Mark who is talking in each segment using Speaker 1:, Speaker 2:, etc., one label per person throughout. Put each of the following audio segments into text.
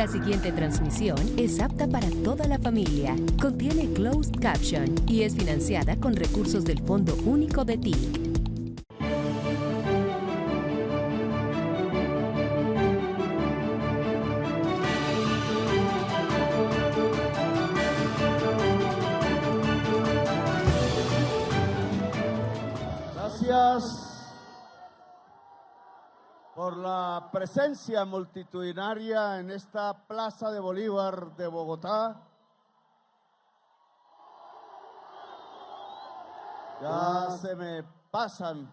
Speaker 1: La siguiente transmisión es apta para toda la familia. Contiene closed caption y es financiada con recursos del Fondo Único de TIC.
Speaker 2: Gracias por la presencia multitudinaria en esta Plaza de Bolívar de Bogotá. Ya se me pasan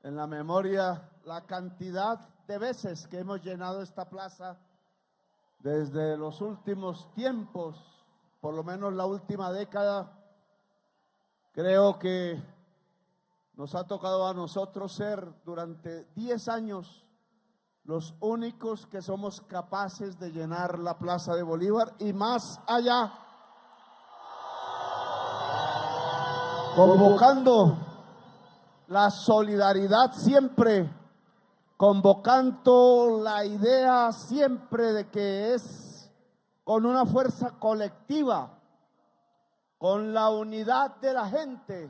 Speaker 2: en la memoria la cantidad de veces que hemos llenado esta plaza desde los últimos tiempos, por lo menos la última década. Creo que nos ha tocado a nosotros ser durante 10 años los únicos que somos capaces de llenar la Plaza de Bolívar y más allá, convocando la solidaridad siempre, convocando la idea siempre de que es con una fuerza colectiva, con la unidad de la gente,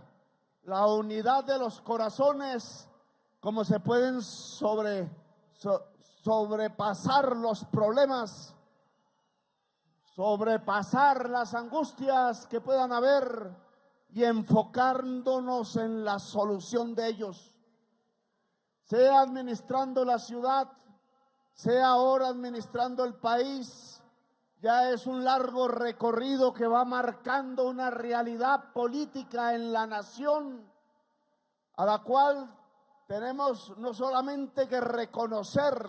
Speaker 2: la unidad de los corazones, como se pueden sobrepasar los problemas, sobrepasar las angustias que puedan haber y enfocándonos en la solución de ellos. Sea administrando la ciudad, sea ahora administrando el país, ya es un largo recorrido que va marcando una realidad política en la nación, a la cual tenemos no solamente que reconocer,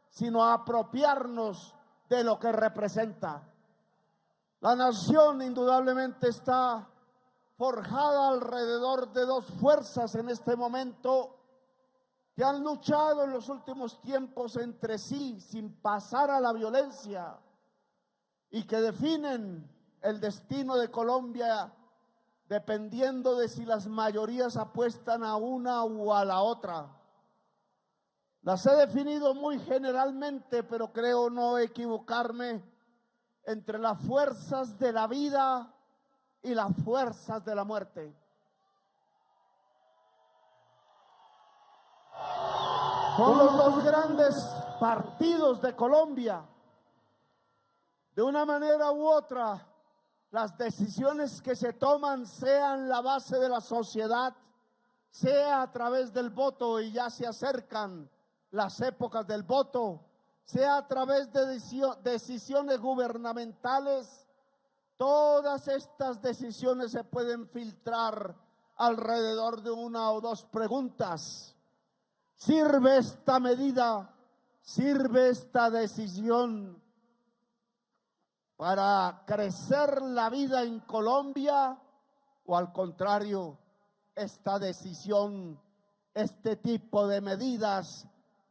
Speaker 2: sino apropiarnos de lo que representa. La nación indudablemente está forjada alrededor de dos fuerzas en este momento que han luchado en los últimos tiempos entre sí sin pasar a la violencia y que definen el destino de Colombia dependiendo de si las mayorías apuestan a una o a la otra. Las he definido muy generalmente, pero creo no equivocarme, entre las fuerzas de la vida y las fuerzas de la muerte. Son los dos grandes partidos de Colombia. De una manera u otra, las decisiones que se toman, sean la base de la sociedad, sea a través del voto, y ya se acercan las épocas del voto, sea a través de decisiones gubernamentales, todas estas decisiones se pueden filtrar alrededor de una o dos preguntas. ¿Sirve esta medida? ¿Sirve esta decisión para crecer la vida en Colombia? ¿O al contrario, esta decisión, este tipo de medidas,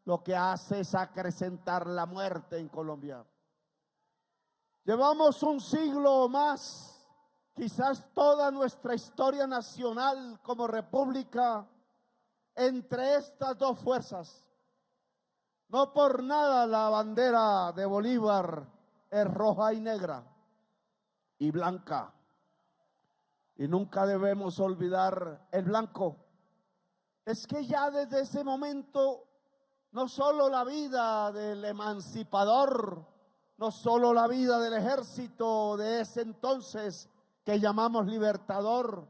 Speaker 2: lo que hace es acrecentar la muerte en Colombia? Llevamos un siglo o más, quizás toda nuestra historia nacional como república, entre estas dos fuerzas. No por nada la bandera de Bolívar es roja y negra y blanca. Y nunca debemos olvidar el blanco. Es que ya desde ese momento, no solo la vida del emancipador, no solo la vida del ejército de ese entonces que llamamos libertador,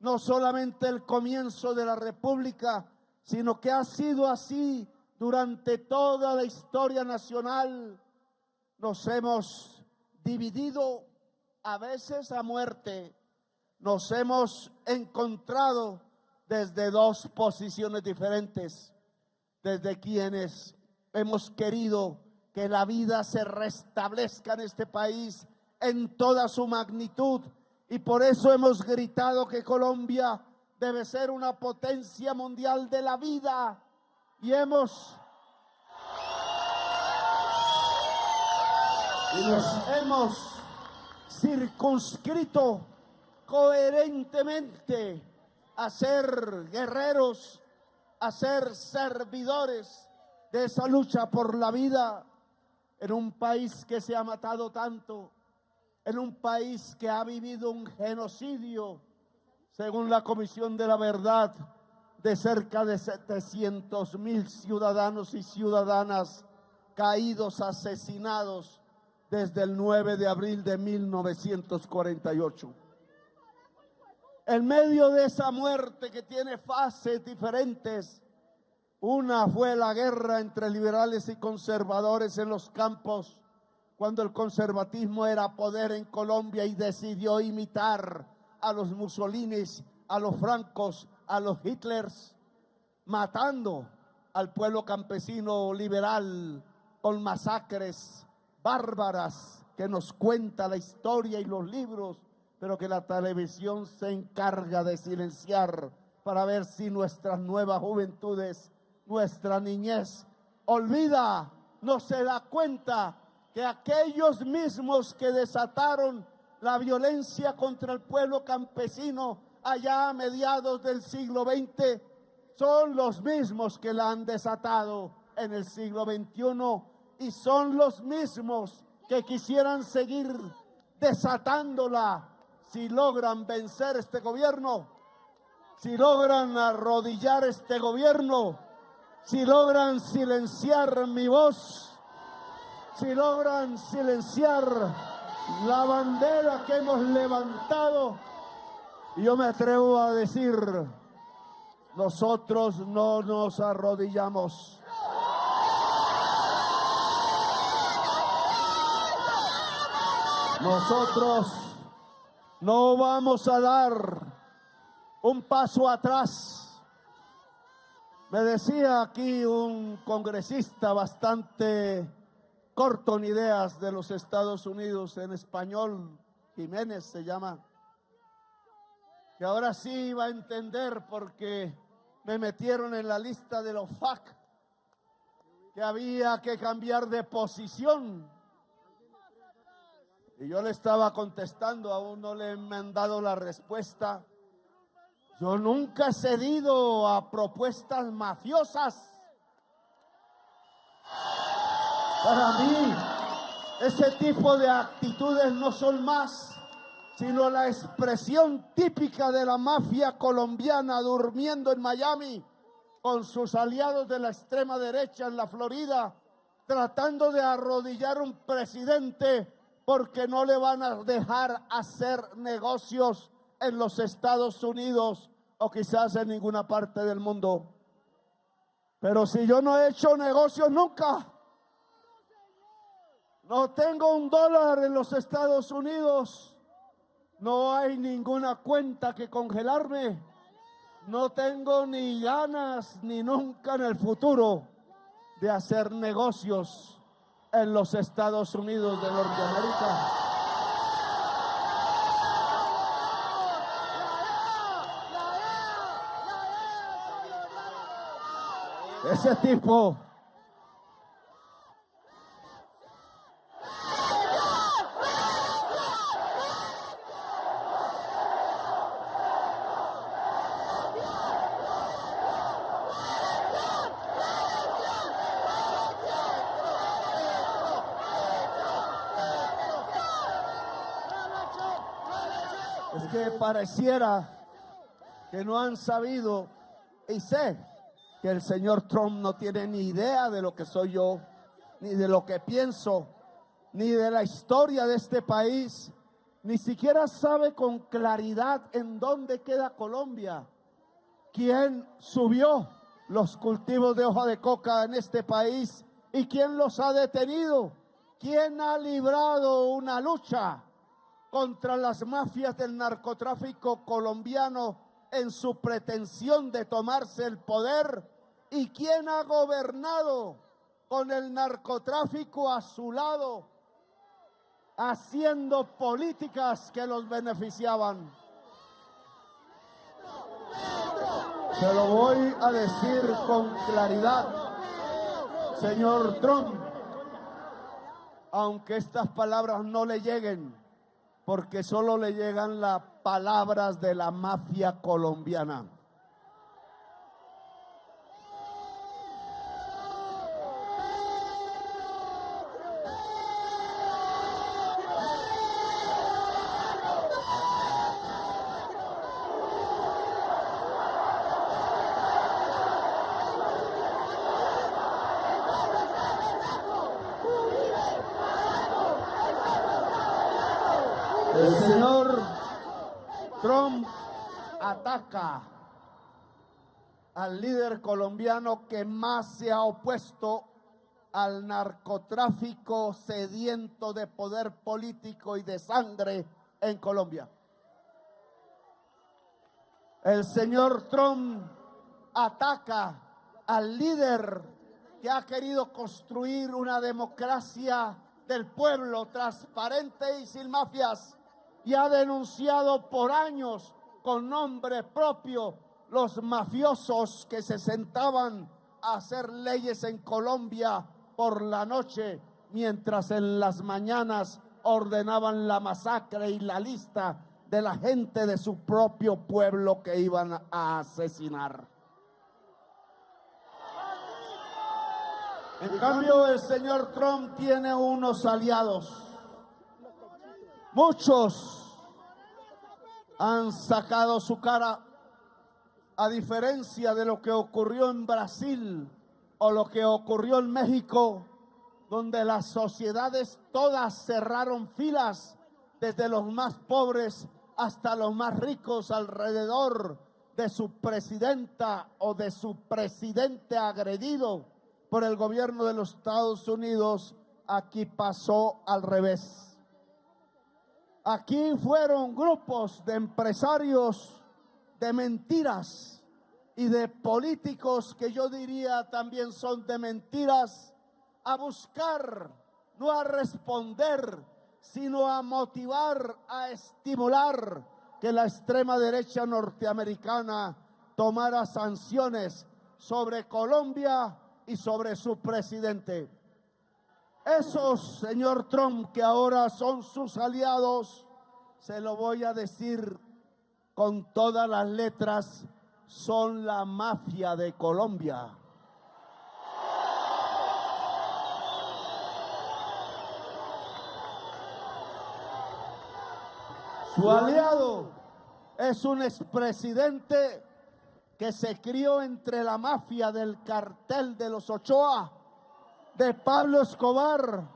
Speaker 2: no solamente el comienzo de la república, sino que ha sido así durante toda la historia nacional. Nos hemos dividido a veces a muerte, nos hemos encontrado desde dos posiciones diferentes, desde quienes hemos querido que la vida se restablezca en este país en toda su magnitud, y por eso hemos gritado que Colombia debe ser una potencia mundial de la vida, y nos hemos circunscrito coherentemente a ser guerreros, a ser servidores de esa lucha por la vida. en un país que se ha matado tanto, en un país que ha vivido un genocidio, según la Comisión de la Verdad, de cerca de 700,000 ciudadanos y ciudadanas caídos, asesinados desde el 9 de abril de 1948. En medio de esa muerte que tiene fases diferentes, una fue la guerra entre liberales y conservadores en los campos, cuando el conservatismo era poder en Colombia y decidió imitar a los Mussolinis, a los Francos, a los Hitlers, matando al pueblo campesino liberal con masacres bárbaras que nos cuenta la historia y los libros, pero que la televisión se encarga de silenciar para ver si nuestras nuevas juventudes, nuestra niñez, olvida, no se da cuenta que aquellos mismos que desataron la violencia contra el pueblo campesino allá a mediados del siglo XX son los mismos que la han desatado en el siglo XXI y son los mismos que quisieran seguir desatándola si logran vencer este gobierno, si logran arrodillar este gobierno, si logran silenciar mi voz, si logran silenciar la bandera que hemos levantado. Y yo me atrevo a decir, nosotros no nos arrodillamos. Nosotros no vamos a dar un paso atrás. Me decía aquí un congresista bastante corto en ideas de los Estados Unidos, en español, Jiménez se llama, que ahora sí va a entender porque me metieron en la lista de los FAC, que había que cambiar de posición. Y yo le estaba contestando, aún no le he mandado la respuesta. Yo nunca he cedido a propuestas mafiosas. Para mí, ese tipo de actitudes no son más sino la expresión típica de la mafia colombiana durmiendo en Miami con sus aliados de la extrema derecha en la Florida, tratando de arrodillar un presidente porque no le van a dejar hacer negocios en los Estados Unidos o quizás en ninguna parte del mundo. Pero si yo no he hecho negocios nunca, no tengo $1 en los Estados Unidos, no hay ninguna cuenta que congelarme, no tengo ni ganas ni nunca en el futuro de hacer negocios en los Estados Unidos de Norteamérica. Ese tipo es que pareciera que no han sabido, y sé que el señor Trump no tiene ni idea de lo que soy yo, ni de lo que pienso, ni de la historia de este país, ni siquiera sabe con claridad en dónde queda Colombia, quién subió los cultivos de hoja de coca en este país y quién los ha detenido, quién ha librado una lucha contra las mafias del narcotráfico colombiano en su pretensión de tomarse el poder y quién ha gobernado con el narcotráfico a su lado, haciendo políticas que los beneficiaban. Se lo voy a decir con claridad, señor Trump, aunque estas palabras no le lleguen, porque solo le llegan las palabras de la mafia colombiana. El señor Trump ataca al líder colombiano que más se ha opuesto al narcotráfico sediento de poder político y de sangre en Colombia. El señor Trump ataca al líder que ha querido construir una democracia del pueblo transparente y sin mafias, y ha denunciado por años con nombre propio los mafiosos que se sentaban a hacer leyes en Colombia por la noche, mientras en las mañanas ordenaban la masacre y la lista de la gente de su propio pueblo que iban a asesinar. En cambio, el señor Trump tiene unos aliados. Muchos han sacado su cara, a diferencia de lo que ocurrió en Brasil o lo que ocurrió en México, donde las sociedades todas cerraron filas, desde los más pobres hasta los más ricos, alrededor de su presidenta o de su presidente agredido por el gobierno de los Estados Unidos. Aquí pasó al revés. Aquí fueron grupos de empresarios de mentiras y de políticos que yo diría también son de mentiras, a buscar, no a responder, sino a motivar, a estimular que la extrema derecha norteamericana tomara sanciones sobre Colombia y sobre su presidente. Esos, señor Trump, que ahora son sus aliados, se lo voy a decir con todas las letras, son la mafia de Colombia. Su aliado es un expresidente que se crió entre la mafia del cartel de los Ochoa, de Pablo Escobar,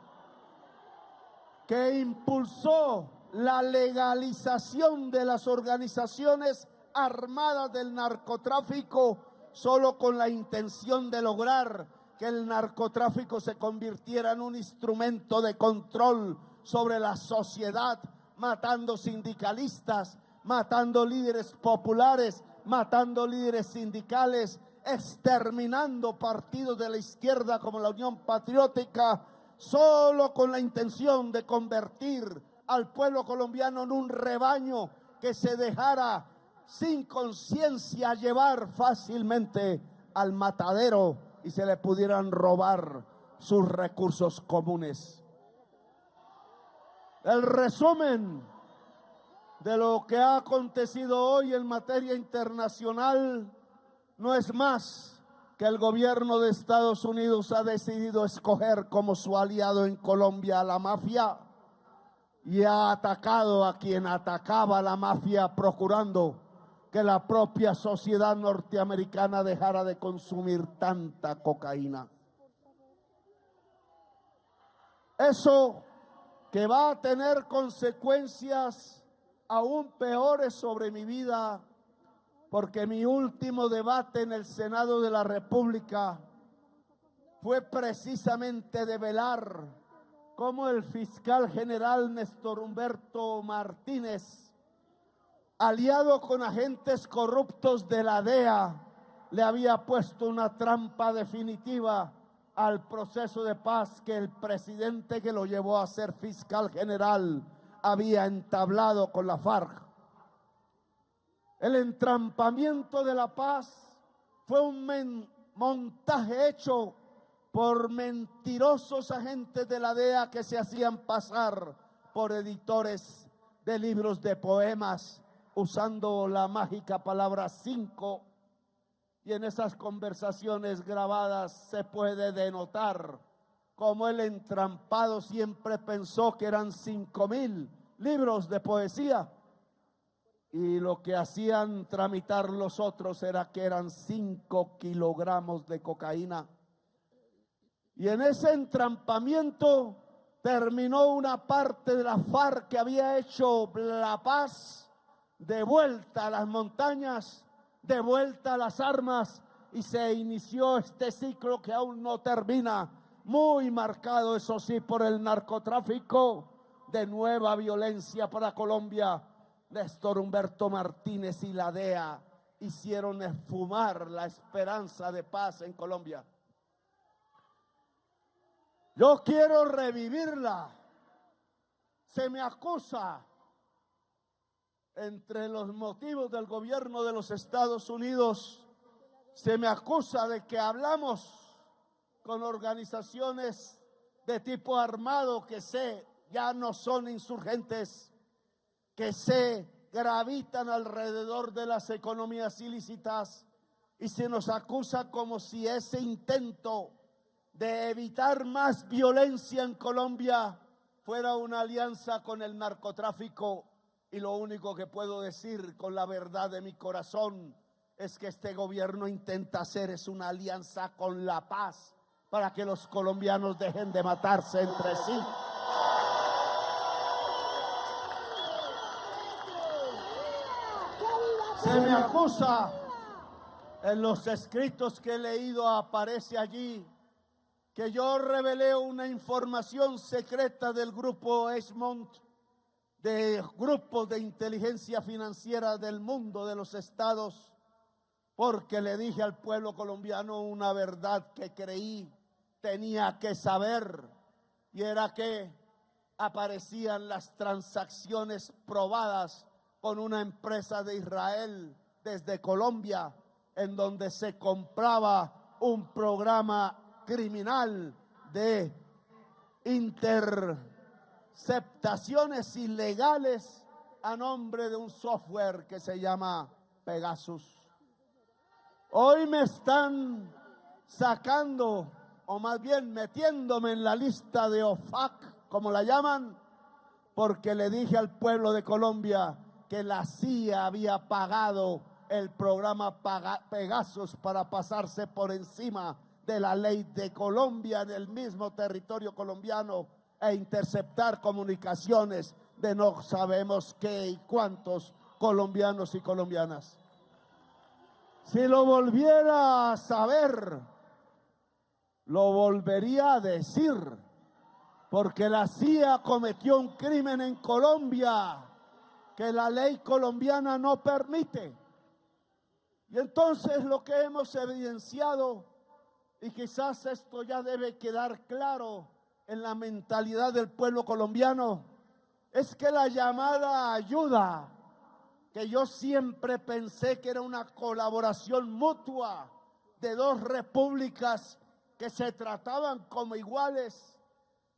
Speaker 2: que impulsó la legalización de las organizaciones armadas del narcotráfico solo con la intención de lograr que el narcotráfico se convirtiera en un instrumento de control sobre la sociedad, matando sindicalistas, matando líderes populares, matando líderes sindicales, exterminando partidos de la izquierda como la Unión Patriótica, solo con la intención de convertir al pueblo colombiano en un rebaño que se dejara sin conciencia llevar fácilmente al matadero y se le pudieran robar sus recursos comunes. El resumen de lo que ha acontecido hoy en materia internacional no es más que el gobierno de Estados Unidos ha decidido escoger como su aliado en Colombia a la mafia y ha atacado a quien atacaba a la mafia, procurando que la propia sociedad norteamericana dejara de consumir tanta cocaína. Eso que va a tener consecuencias aún peores sobre mi vida, porque mi último debate en el Senado de la República fue precisamente develar cómo el fiscal general Néstor Humberto Martínez, aliado con agentes corruptos de la DEA, le había puesto una trampa definitiva al proceso de paz que el presidente que lo llevó a ser fiscal general había entablado con la FARC. El entrampamiento de la paz fue un montaje hecho por mentirosos agentes de la DEA que se hacían pasar por editores de libros de poemas, usando la mágica palabra 5, y en esas conversaciones grabadas se puede denotar cómo el entrampado siempre pensó que eran 5,000 libros de poesía, y lo que hacían tramitar los otros era que eran 5 kilogramos de cocaína. Y en ese entrampamiento terminó una parte de la FARC que había hecho la paz, de vuelta a las montañas, de vuelta a las armas, y se inició este ciclo que aún no termina, muy marcado, eso sí, por el narcotráfico, de nueva violencia para Colombia. Néstor Humberto Martínez y la DEA hicieron esfumar la esperanza de paz en Colombia. Yo quiero revivirla. Se me acusa, entre los motivos del gobierno de los Estados Unidos, se me acusa de que hablamos con organizaciones de tipo armado que ya no son insurgentes, que gravitan alrededor de las economías ilícitas, y se nos acusa como si ese intento de evitar más violencia en Colombia fuera una alianza con el narcotráfico. Y lo único que puedo decir con la verdad de mi corazón es que este gobierno intenta hacer una alianza con la paz para que los colombianos dejen de matarse entre sí. Se me acusa, en los escritos que he leído aparece allí, que yo revelé una información secreta del grupo Egmont, de grupos de inteligencia financiera del mundo, de los estados, porque le dije al pueblo colombiano una verdad que creí tenía que saber, y era que aparecían las transacciones probadas con una empresa de Israel desde Colombia, en donde se compraba un programa criminal de interceptaciones ilegales a nombre de un software que se llama Pegasus. Hoy me están sacando, o más bien metiéndome en la lista de OFAC, como la llaman, porque le dije al pueblo de Colombia que la CIA había pagado el programa Pegasus para pasarse por encima de la ley de Colombia en el mismo territorio colombiano e interceptar comunicaciones de no sabemos qué y cuántos colombianos y colombianas. Si lo volviera a saber, lo volvería a decir, porque la CIA cometió un crimen en Colombia que la ley colombiana no permite. Y entonces lo que hemos evidenciado, y quizás esto ya debe quedar claro en la mentalidad del pueblo colombiano, es que la llamada ayuda, que yo siempre pensé que era una colaboración mutua de dos repúblicas que se trataban como iguales,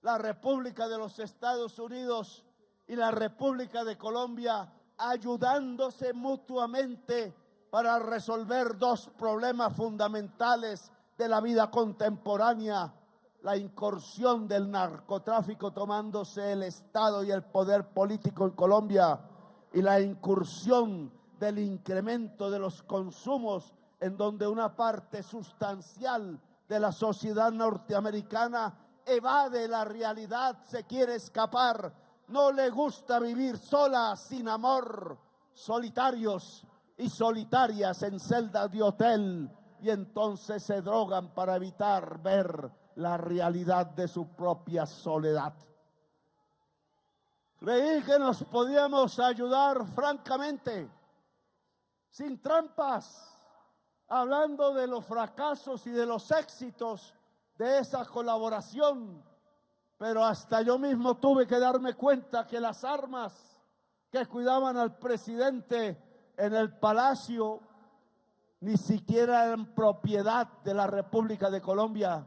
Speaker 2: la República de los Estados Unidos y la República de Colombia, ayudándose mutuamente para resolver dos problemas fundamentales de la vida contemporánea: la incursión del narcotráfico tomándose el Estado y el poder político en Colombia, y la incursión del incremento de los consumos, en donde una parte sustancial de la sociedad norteamericana evade la realidad, se quiere escapar, no le gusta vivir sola, sin amor, solitarios y solitarias en celdas de hotel, y entonces se drogan para evitar ver la realidad de su propia soledad. Creí que nos podíamos ayudar francamente, sin trampas, hablando de los fracasos y de los éxitos de esa colaboración, pero hasta yo mismo tuve que darme cuenta que las armas que cuidaban al presidente en el palacio ni siquiera eran propiedad de la República de Colombia,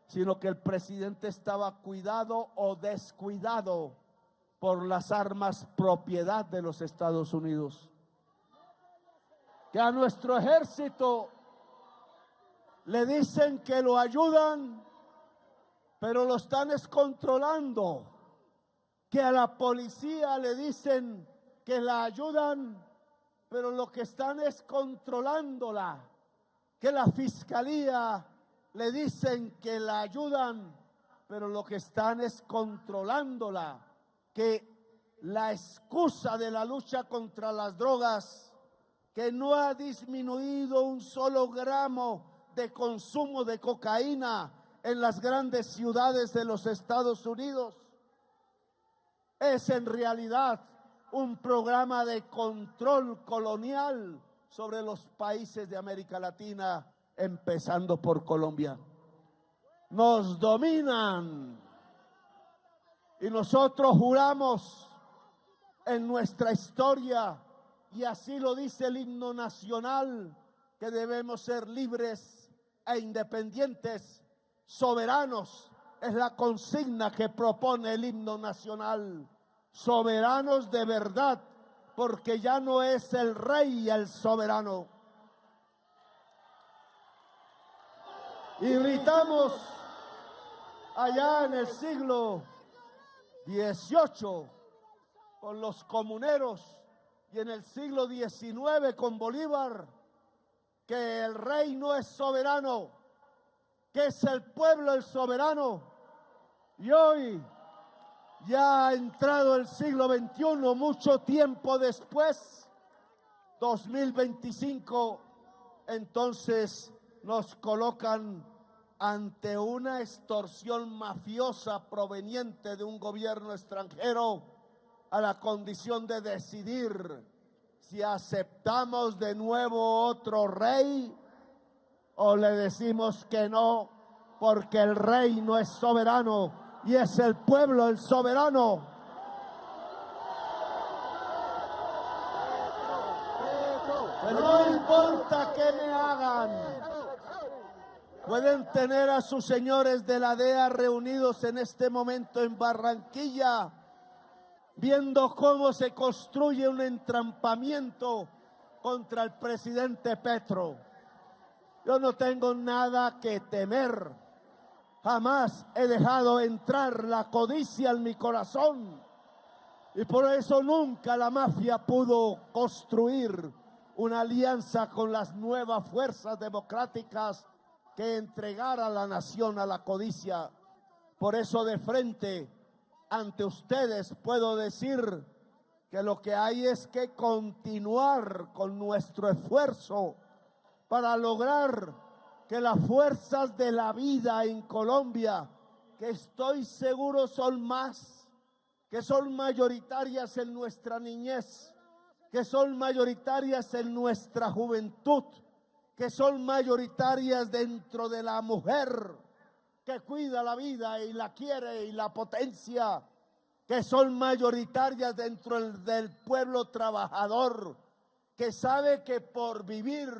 Speaker 2: sino que el presidente estaba cuidado o descuidado por las armas propiedad de los Estados Unidos. Que a nuestro ejército le dicen que lo ayudan, pero lo están controlando. Que a la policía le dicen que la ayudan, pero lo que están es controlándola. Que la fiscalía le dicen que la ayudan, pero lo que están es controlándola, que la excusa de la lucha contra las drogas, que no ha disminuido un solo gramo de consumo de cocaína en las grandes ciudades de los Estados Unidos, es en realidad un programa de control colonial sobre los países de América Latina, empezando por Colombia. Nos dominan y nosotros juramos en nuestra historia, y así lo dice el himno nacional, que debemos ser libres e independientes, soberanos. Es la consigna que propone el himno nacional. Soberanos de verdad, porque ya no es el rey el soberano. Y gritamos allá en el siglo XVIII con los comuneros y en el siglo XIX con Bolívar, que el rey no es soberano, que es el pueblo el soberano. Y hoy, ya ha entrado el siglo XXI, mucho tiempo después, 2025, entonces nos colocan ante una extorsión mafiosa proveniente de un gobierno extranjero, a la condición de decidir si aceptamos de nuevo otro rey o le decimos que no, porque el rey no es soberano y es el pueblo el soberano. Pero no importa qué me hagan. Pueden tener a sus señores de la DEA reunidos en este momento en Barranquilla, viendo cómo se construye un entrampamiento contra el presidente Petro. Yo no tengo nada que temer. Jamás he dejado entrar la codicia en mi corazón. Y por eso nunca la mafia pudo construir una alianza con las nuevas fuerzas democráticas que entregara la nación a la codicia. Por eso de frente ante ustedes puedo decir que lo que hay es que continuar con nuestro esfuerzo para lograr que las fuerzas de la vida en Colombia, que estoy seguro son más, que son mayoritarias en nuestra niñez, que son mayoritarias en nuestra juventud, que son mayoritarias dentro de la mujer que cuida la vida y la quiere y la potencia, que son mayoritarias dentro del pueblo trabajador, que sabe que por vivir,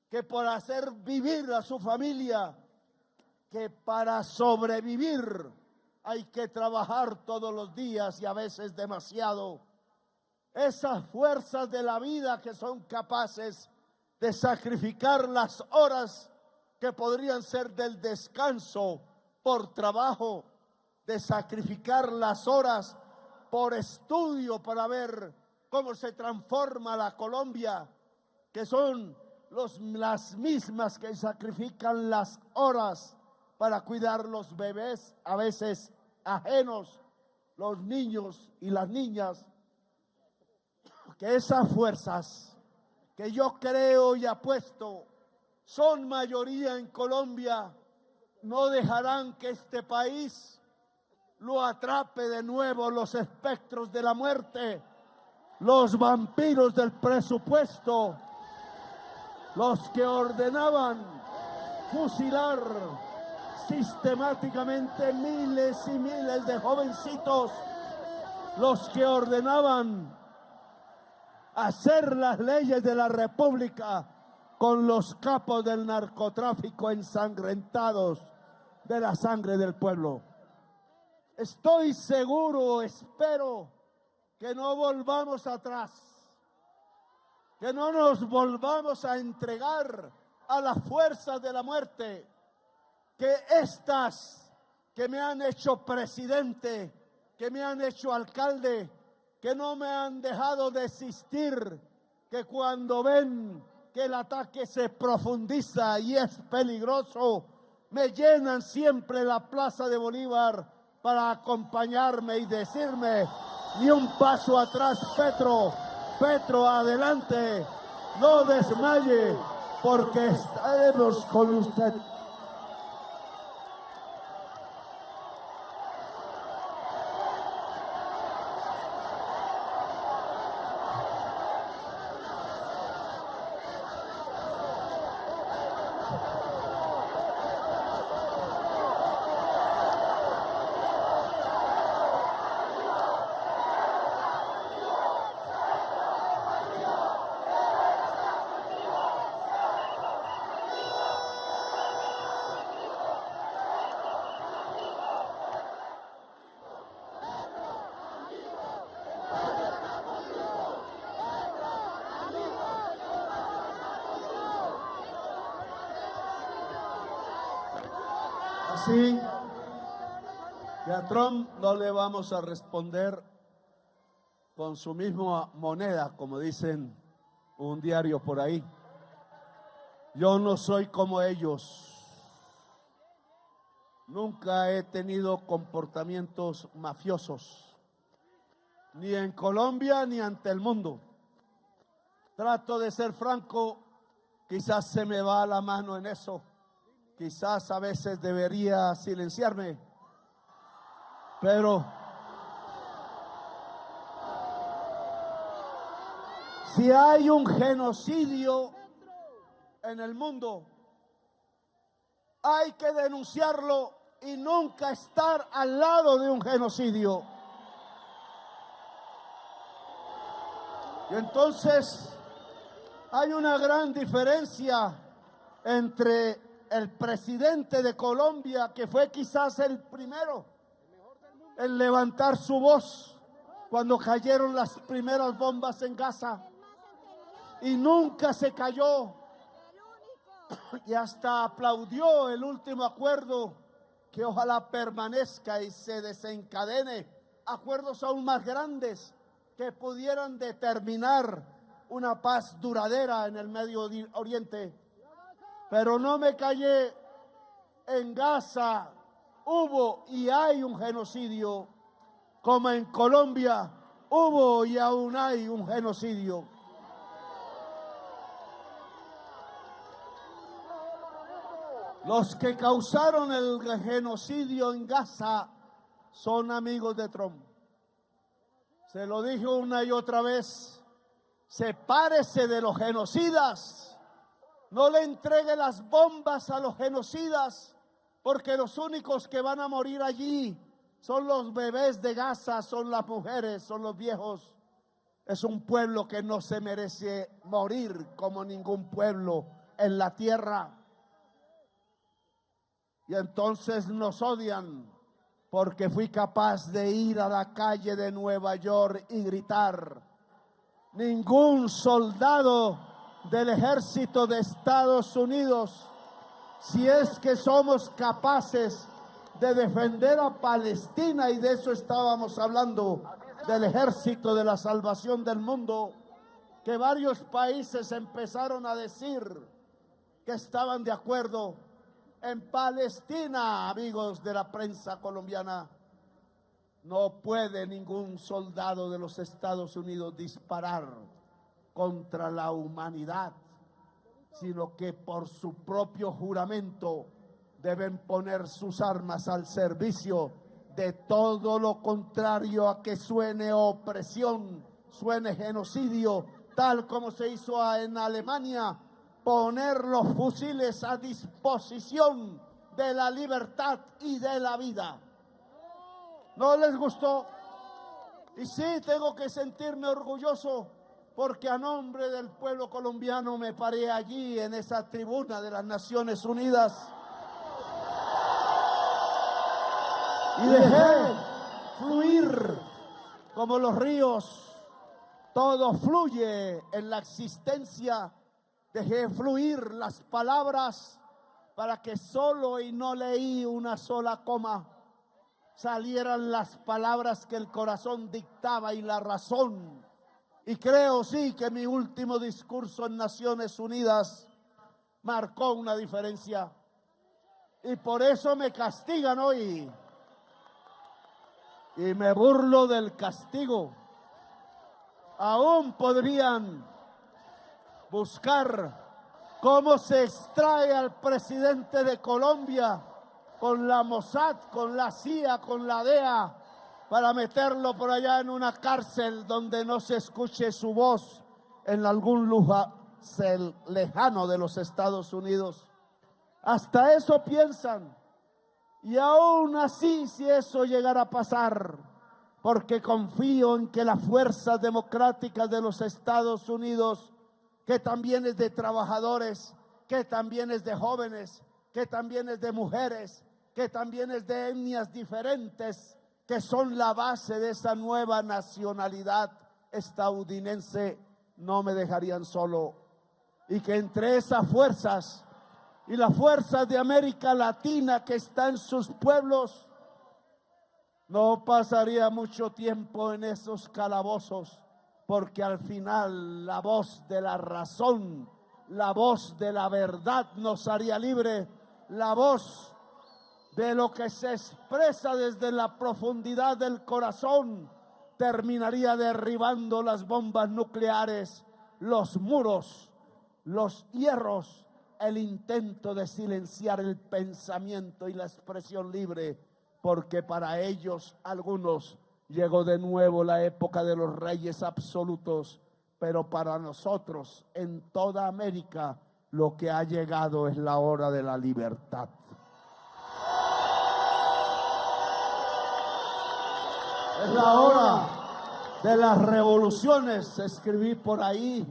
Speaker 2: que por hacer vivir a su familia, que para sobrevivir hay que trabajar todos los días y a veces demasiado. Esas fuerzas de la vida que son capaces de sacrificar las horas que podrían ser del descanso por trabajo, de sacrificar las horas por estudio para ver cómo se transforma la Colombia, que son las mismas que sacrifican las horas para cuidar los bebés, a veces ajenos, los niños y las niñas, que esas fuerzas que yo creo y apuesto son mayoría en Colombia, no dejarán que este país lo atrape de nuevo los espectros de la muerte, los vampiros del presupuesto, los que ordenaban fusilar sistemáticamente miles y miles de jovencitos, los que ordenaban hacer las leyes de la República con los capos del narcotráfico ensangrentados de la sangre del pueblo. Estoy seguro, espero que no volvamos atrás, que no nos volvamos a entregar a las fuerzas de la muerte, que estas que me han hecho presidente, que me han hecho alcalde, que no me han dejado desistir, que cuando ven que el ataque se profundiza y es peligroso, me llenan siempre la Plaza de Bolívar para acompañarme y decirme: ni un paso atrás, Petro, Petro, adelante, no desmaye, porque estaremos con usted. Así que a Trump no le vamos a responder con su misma moneda, como dicen un diario por ahí. Yo no soy como ellos. Nunca he tenido comportamientos mafiosos, ni en Colombia ni ante el mundo. Trato de ser franco, quizás se me va la mano en eso. Quizás a veces debería silenciarme, pero si hay un genocidio en el mundo, hay que denunciarlo y nunca estar al lado de un genocidio. Y entonces hay una gran diferencia entre el presidente de Colombia, que fue quizás el primero en levantar su voz cuando cayeron las primeras bombas en Gaza, y nunca se cayó, y hasta aplaudió el último acuerdo, que ojalá permanezca y se desencadene acuerdos aún más grandes que pudieran determinar una paz duradera en el Medio Oriente. Pero no me callé. En Gaza hubo y hay un genocidio, como en Colombia hubo y aún hay un genocidio. Los que causaron el genocidio en Gaza son amigos de Trump. Se lo dije una y otra vez: sepárese de los genocidas. No le entregue las bombas a los genocidas, porque los únicos que van a morir allí son los bebés de Gaza, son las mujeres, son los viejos. Es un pueblo que no se merece morir como ningún pueblo en la tierra. Y entonces nos odian porque fui capaz de ir a la calle de Nueva York y gritar: ningún soldado del ejército de Estados Unidos, si es que somos capaces de defender a Palestina, y de eso estábamos hablando, del ejército de la salvación del mundo, que varios países empezaron a decir que estaban de acuerdo. En Palestina, amigos de la prensa colombiana, no puede ningún soldado de los Estados Unidos disparar contra la humanidad, sino que por su propio juramento deben poner sus armas al servicio de todo lo contrario a que suene opresión, suene genocidio, tal como se hizo en Alemania, poner los fusiles a disposición de la libertad y de la vida. ¿No les gustó? Y sí, tengo que sentirme orgulloso, porque a nombre del pueblo colombiano me paré allí en esa tribuna de las Naciones Unidas y dejé fluir como los ríos. Todo fluye en la existencia. Dejé fluir las palabras para que solo, y no leí una sola coma, salieran las palabras que el corazón dictaba y la razón. Y creo sí que mi último discurso en Naciones Unidas marcó una diferencia. Y por eso me castigan hoy. Y me burlo del castigo. Aún podrían buscar cómo se extrae al presidente de Colombia con la Mossad, con la CIA, con la DEA, para meterlo por allá en una cárcel donde no se escuche su voz en algún lugar lejano de los Estados Unidos. Hasta eso piensan. Y aún así, si eso llegara a pasar, porque confío en que las fuerzas democráticas de los Estados Unidos, que también es de trabajadores, que también es de jóvenes, que también es de mujeres, que también es de etnias diferentes, que son la base de esa nueva nacionalidad estadounidense, no me dejarían solo. Y que entre esas fuerzas y las fuerzas de América Latina que están en sus pueblos, no pasaría mucho tiempo en esos calabozos, porque al final la voz de la razón, la voz de la verdad nos haría libre, la voz de lo que se expresa desde la profundidad del corazón terminaría derribando las bombas nucleares, los muros, los hierros, el intento de silenciar el pensamiento y la expresión libre, porque para ellos, algunos, llegó de nuevo la época de los reyes absolutos, pero para nosotros, en toda América, lo que ha llegado es la hora de la libertad. Es la hora de las revoluciones, escribí por ahí.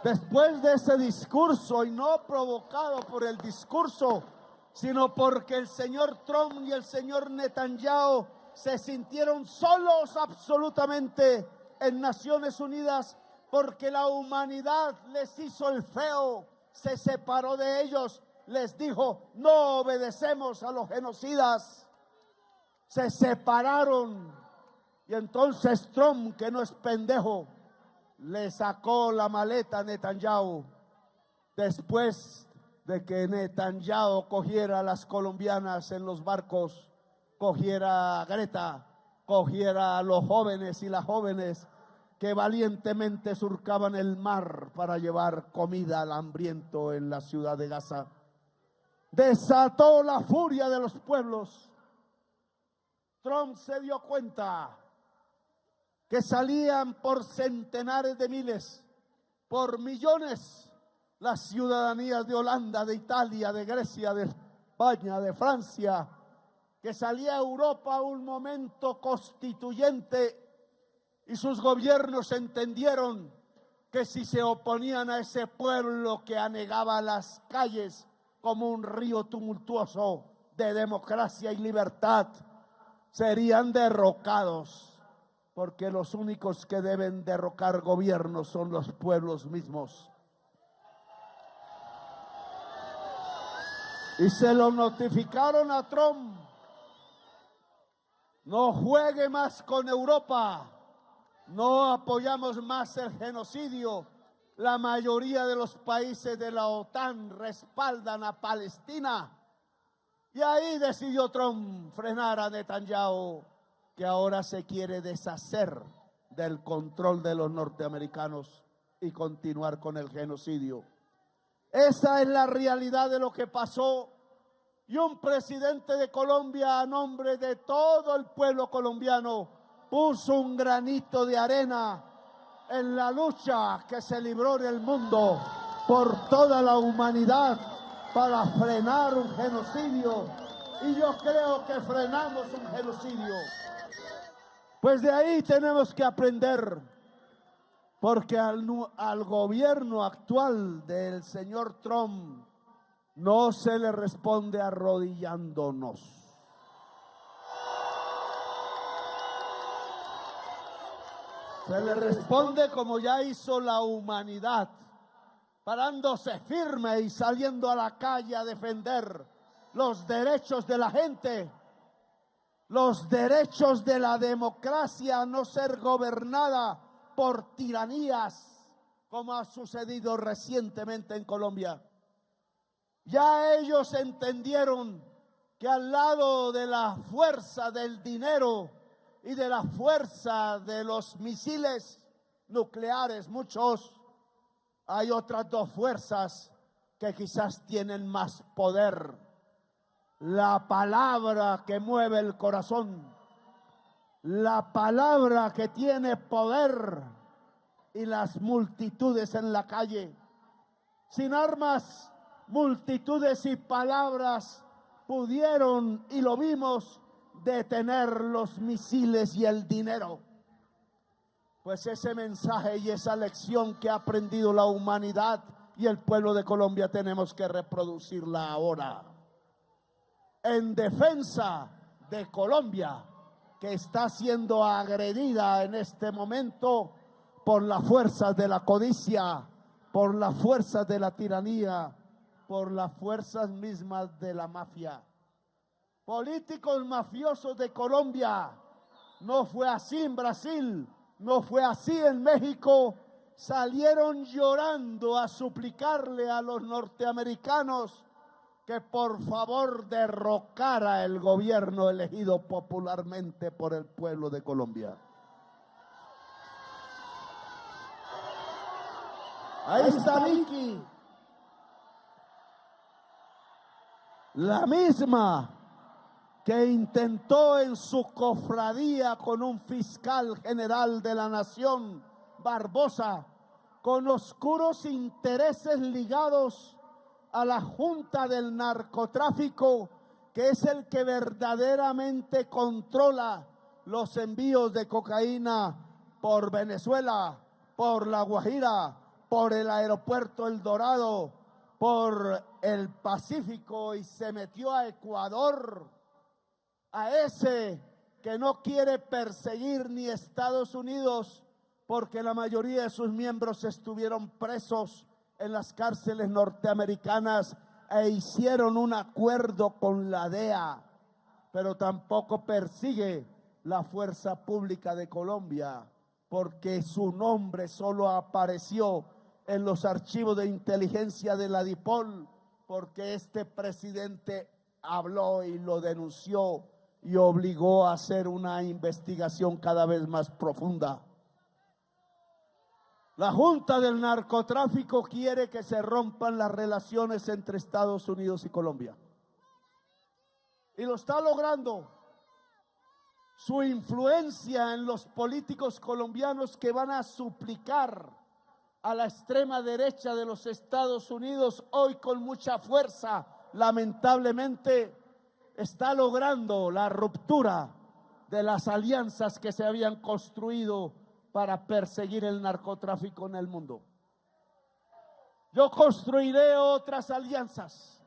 Speaker 2: Después de ese discurso, y no provocado por el discurso, sino porque el señor Trump y el señor Netanyahu se sintieron solos absolutamente en Naciones Unidas, porque la humanidad les hizo el feo, se separó de ellos, les dijo: no obedecemos a los genocidas. Se separaron, y entonces Trump, que no es pendejo, le sacó la maleta a Netanyahu. Después de que Netanyahu cogiera a las colombianas en los barcos, cogiera a Greta, cogiera a los jóvenes y las jóvenes que valientemente surcaban el mar para llevar comida al hambriento en la ciudad de Gaza, desató la furia de los pueblos. Trump se dio cuenta que salían por centenares de miles, por millones, las ciudadanías de Holanda, de Italia, de Grecia, de España, de Francia, que salía a Europa un momento constituyente, y sus gobiernos entendieron que si se oponían a ese pueblo que anegaba las calles como un río tumultuoso de democracia y libertad, serían derrocados, porque los únicos que deben derrocar gobiernos son los pueblos mismos. Y se lo notificaron a Trump: no juegue más con Europa, no apoyamos más el genocidio. La mayoría de los países de la OTAN respaldan a Palestina. Y ahí decidió Trump frenar a Netanyahu, que ahora se quiere deshacer del control de los norteamericanos y continuar con el genocidio. Esa es la realidad de lo que pasó, y un presidente de Colombia, a nombre de todo el pueblo colombiano, puso un granito de arena en la lucha que se libró en el mundo por toda la humanidad para frenar un genocidio, y yo creo que frenamos un genocidio. Pues de ahí tenemos que aprender, porque al gobierno actual del señor Trump no se le responde arrodillándonos. Se le responde como ya hizo la humanidad, parándose firme y saliendo a la calle a defender los derechos de la gente, los derechos de la democracia a no ser gobernada por tiranías, como ha sucedido recientemente en Colombia. Ya ellos entendieron que al lado de la fuerza del dinero y de la fuerza de los misiles nucleares, muchos, hay otras dos fuerzas que quizás tienen más poder. La palabra que mueve el corazón, la palabra que tiene poder, y las multitudes en la calle. Sin armas, multitudes y palabras pudieron, y lo vimos, detener los misiles y el dinero. Pues ese mensaje y esa lección que ha aprendido la humanidad y el pueblo de Colombia tenemos que reproducirla ahora. En defensa de Colombia, que está siendo agredida en este momento por las fuerzas de la codicia, por las fuerzas de la tiranía, por las fuerzas mismas de la mafia. Políticos mafiosos de Colombia, no fue así en Brasil, no fue así en México, salieron llorando a suplicarle a los norteamericanos que por favor derrocara el gobierno elegido popularmente por el pueblo de Colombia. Ahí está Vicky, la misma que intentó en su cofradía con un fiscal general de la nación, Barbosa, con oscuros intereses ligados a la Junta del Narcotráfico, que es el que verdaderamente controla los envíos de cocaína por Venezuela, por La Guajira, por el aeropuerto El Dorado, por el Pacífico, y se metió a Ecuador, a ese que no quiere perseguir ni Estados Unidos, porque la mayoría de sus miembros estuvieron presos en las cárceles norteamericanas e hicieron un acuerdo con la DEA, pero tampoco persigue la fuerza pública de Colombia, porque su nombre solo apareció en los archivos de inteligencia de la DIPOL, porque este presidente habló y lo denunció y obligó a hacer una investigación cada vez más profunda. La Junta del Narcotráfico quiere que se rompan las relaciones entre Estados Unidos y Colombia. Y lo está logrando. Su influencia en los políticos colombianos que van a suplicar a la extrema derecha de los Estados Unidos, hoy con mucha fuerza, lamentablemente, está logrando la ruptura de las alianzas que se habían construido para perseguir el narcotráfico en el mundo. Yo construiré otras alianzas,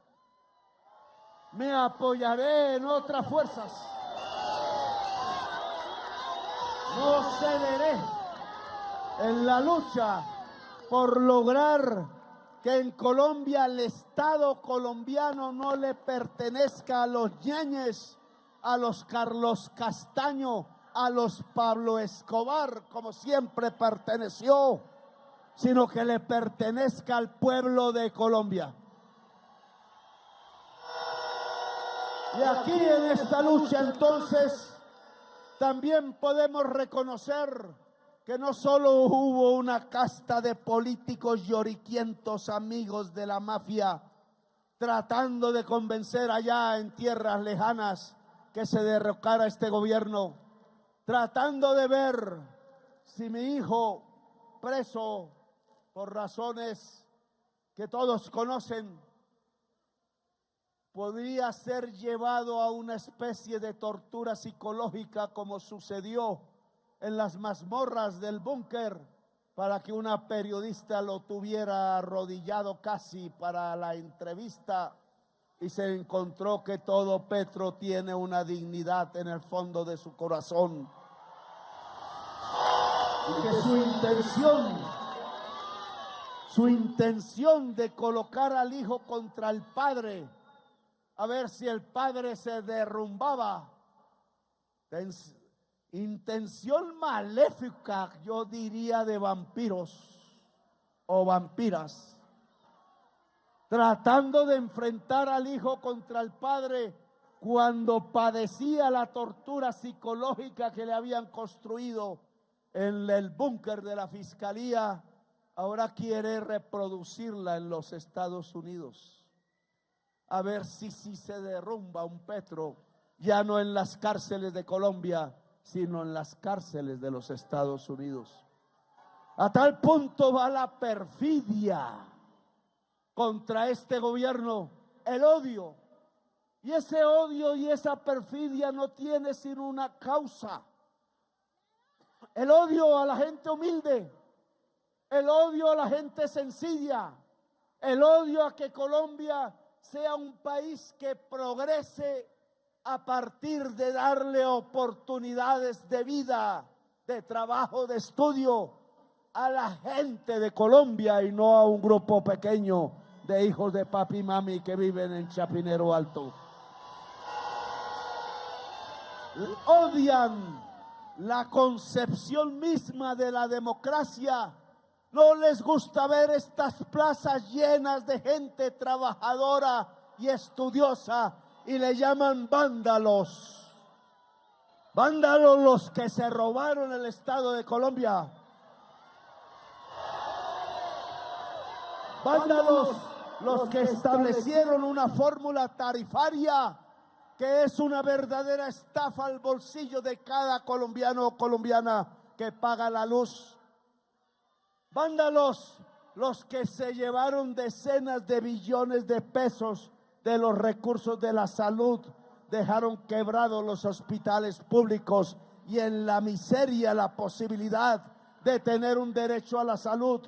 Speaker 2: me apoyaré en otras fuerzas, no cederé en la lucha por lograr que en Colombia el Estado colombiano no le pertenezca a los Yáñez, a los Carlos Castaño, a los Pablo Escobar, como siempre perteneció, sino que le pertenezca al pueblo de Colombia. Y aquí en esta lucha entonces también podemos reconocer que no solo hubo una casta de políticos lloriquientos amigos de la mafia tratando de convencer allá en tierras lejanas que se derrocara este gobierno, tratando de ver si mi hijo, preso por razones que todos conocen, podría ser llevado a una especie de tortura psicológica como sucedió en las mazmorras del búnker, para que una periodista lo tuviera arrodillado casi para la entrevista, y se encontró que todo Petro tiene una dignidad en el fondo de su corazón, y que su intención de colocar al hijo contra el padre, a ver si el padre se derrumbaba, intención maléfica, yo diría, de vampiros o vampiras, tratando de enfrentar al hijo contra el padre cuando padecía la tortura psicológica que le habían construido en el búnker de la fiscalía, ahora quiere reproducirla en los Estados Unidos. A ver si se derrumba un Petro, ya no en las cárceles de Colombia, sino en las cárceles de los Estados Unidos. A tal punto va la perfidia contra este gobierno, el odio. Y ese odio y esa perfidia no tiene sino una causa. El odio a la gente humilde, el odio a la gente sencilla, el odio a que Colombia sea un país que progrese a partir de darle oportunidades de vida, de trabajo, de estudio a la gente de Colombia y no a un grupo pequeño de hijos de papi y mami que viven en Chapinero Alto. Odian la concepción misma de la democracia. No les gusta ver estas plazas llenas de gente trabajadora y estudiosa y le llaman vándalos. Vándalos los que se robaron el Estado de Colombia. Vándalos los que establecieron una fórmula tarifaria que es una verdadera estafa al bolsillo de cada colombiano o colombiana que paga la luz. Vándalos los que se llevaron decenas de billones de pesos de los recursos de la salud, dejaron quebrados los hospitales públicos y en la miseria la posibilidad de tener un derecho a la salud,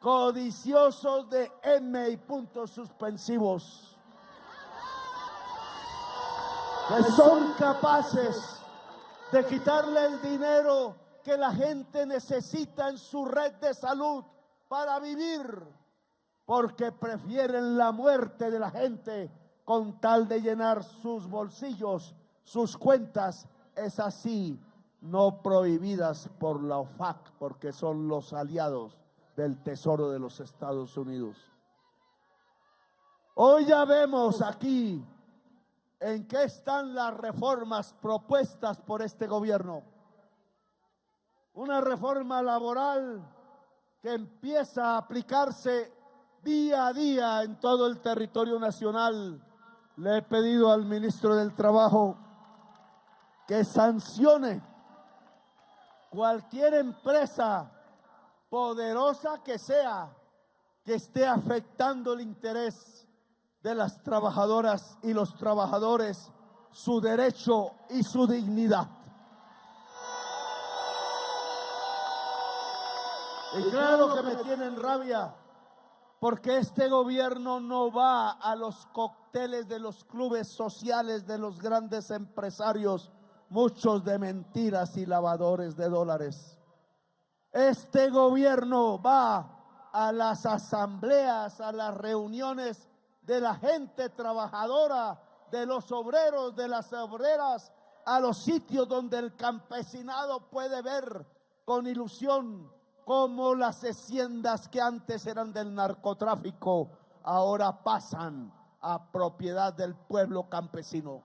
Speaker 2: codiciosos de M y puntos suspensivos, que son capaces de quitarle el dinero que la gente necesita en su red de salud para vivir, porque prefieren la muerte de la gente con tal de llenar sus bolsillos, sus cuentas, es así, no prohibidas por la OFAC, porque son los aliados del Tesoro de los Estados Unidos. Hoy ya vemos aquí en qué están las reformas propuestas por este gobierno. Una reforma laboral que empieza a aplicarse día a día en todo el territorio nacional. Le he pedido al ministro del Trabajo que sancione cualquier empresa poderosa que sea, que esté afectando el interés de las trabajadoras y los trabajadores, su derecho y su dignidad. Y claro que me tienen rabia, porque este gobierno no va a los cócteles de los clubes sociales de los grandes empresarios, muchos de mentiras y lavadores de dólares. Este gobierno va a las asambleas, a las reuniones de la gente trabajadora, de los obreros, de las obreras, a los sitios donde el campesinado puede ver con ilusión cómo las haciendas que antes eran del narcotráfico ahora pasan a propiedad del pueblo campesino.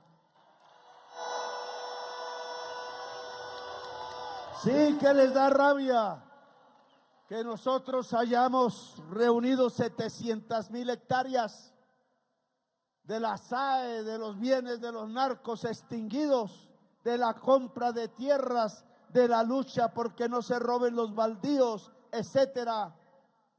Speaker 2: Sí que les da rabia que nosotros hayamos reunido 700,000 hectáreas de la SAE, de los bienes de los narcos extinguidos, de la compra de tierras, de la lucha porque no se roben los baldíos, etcétera,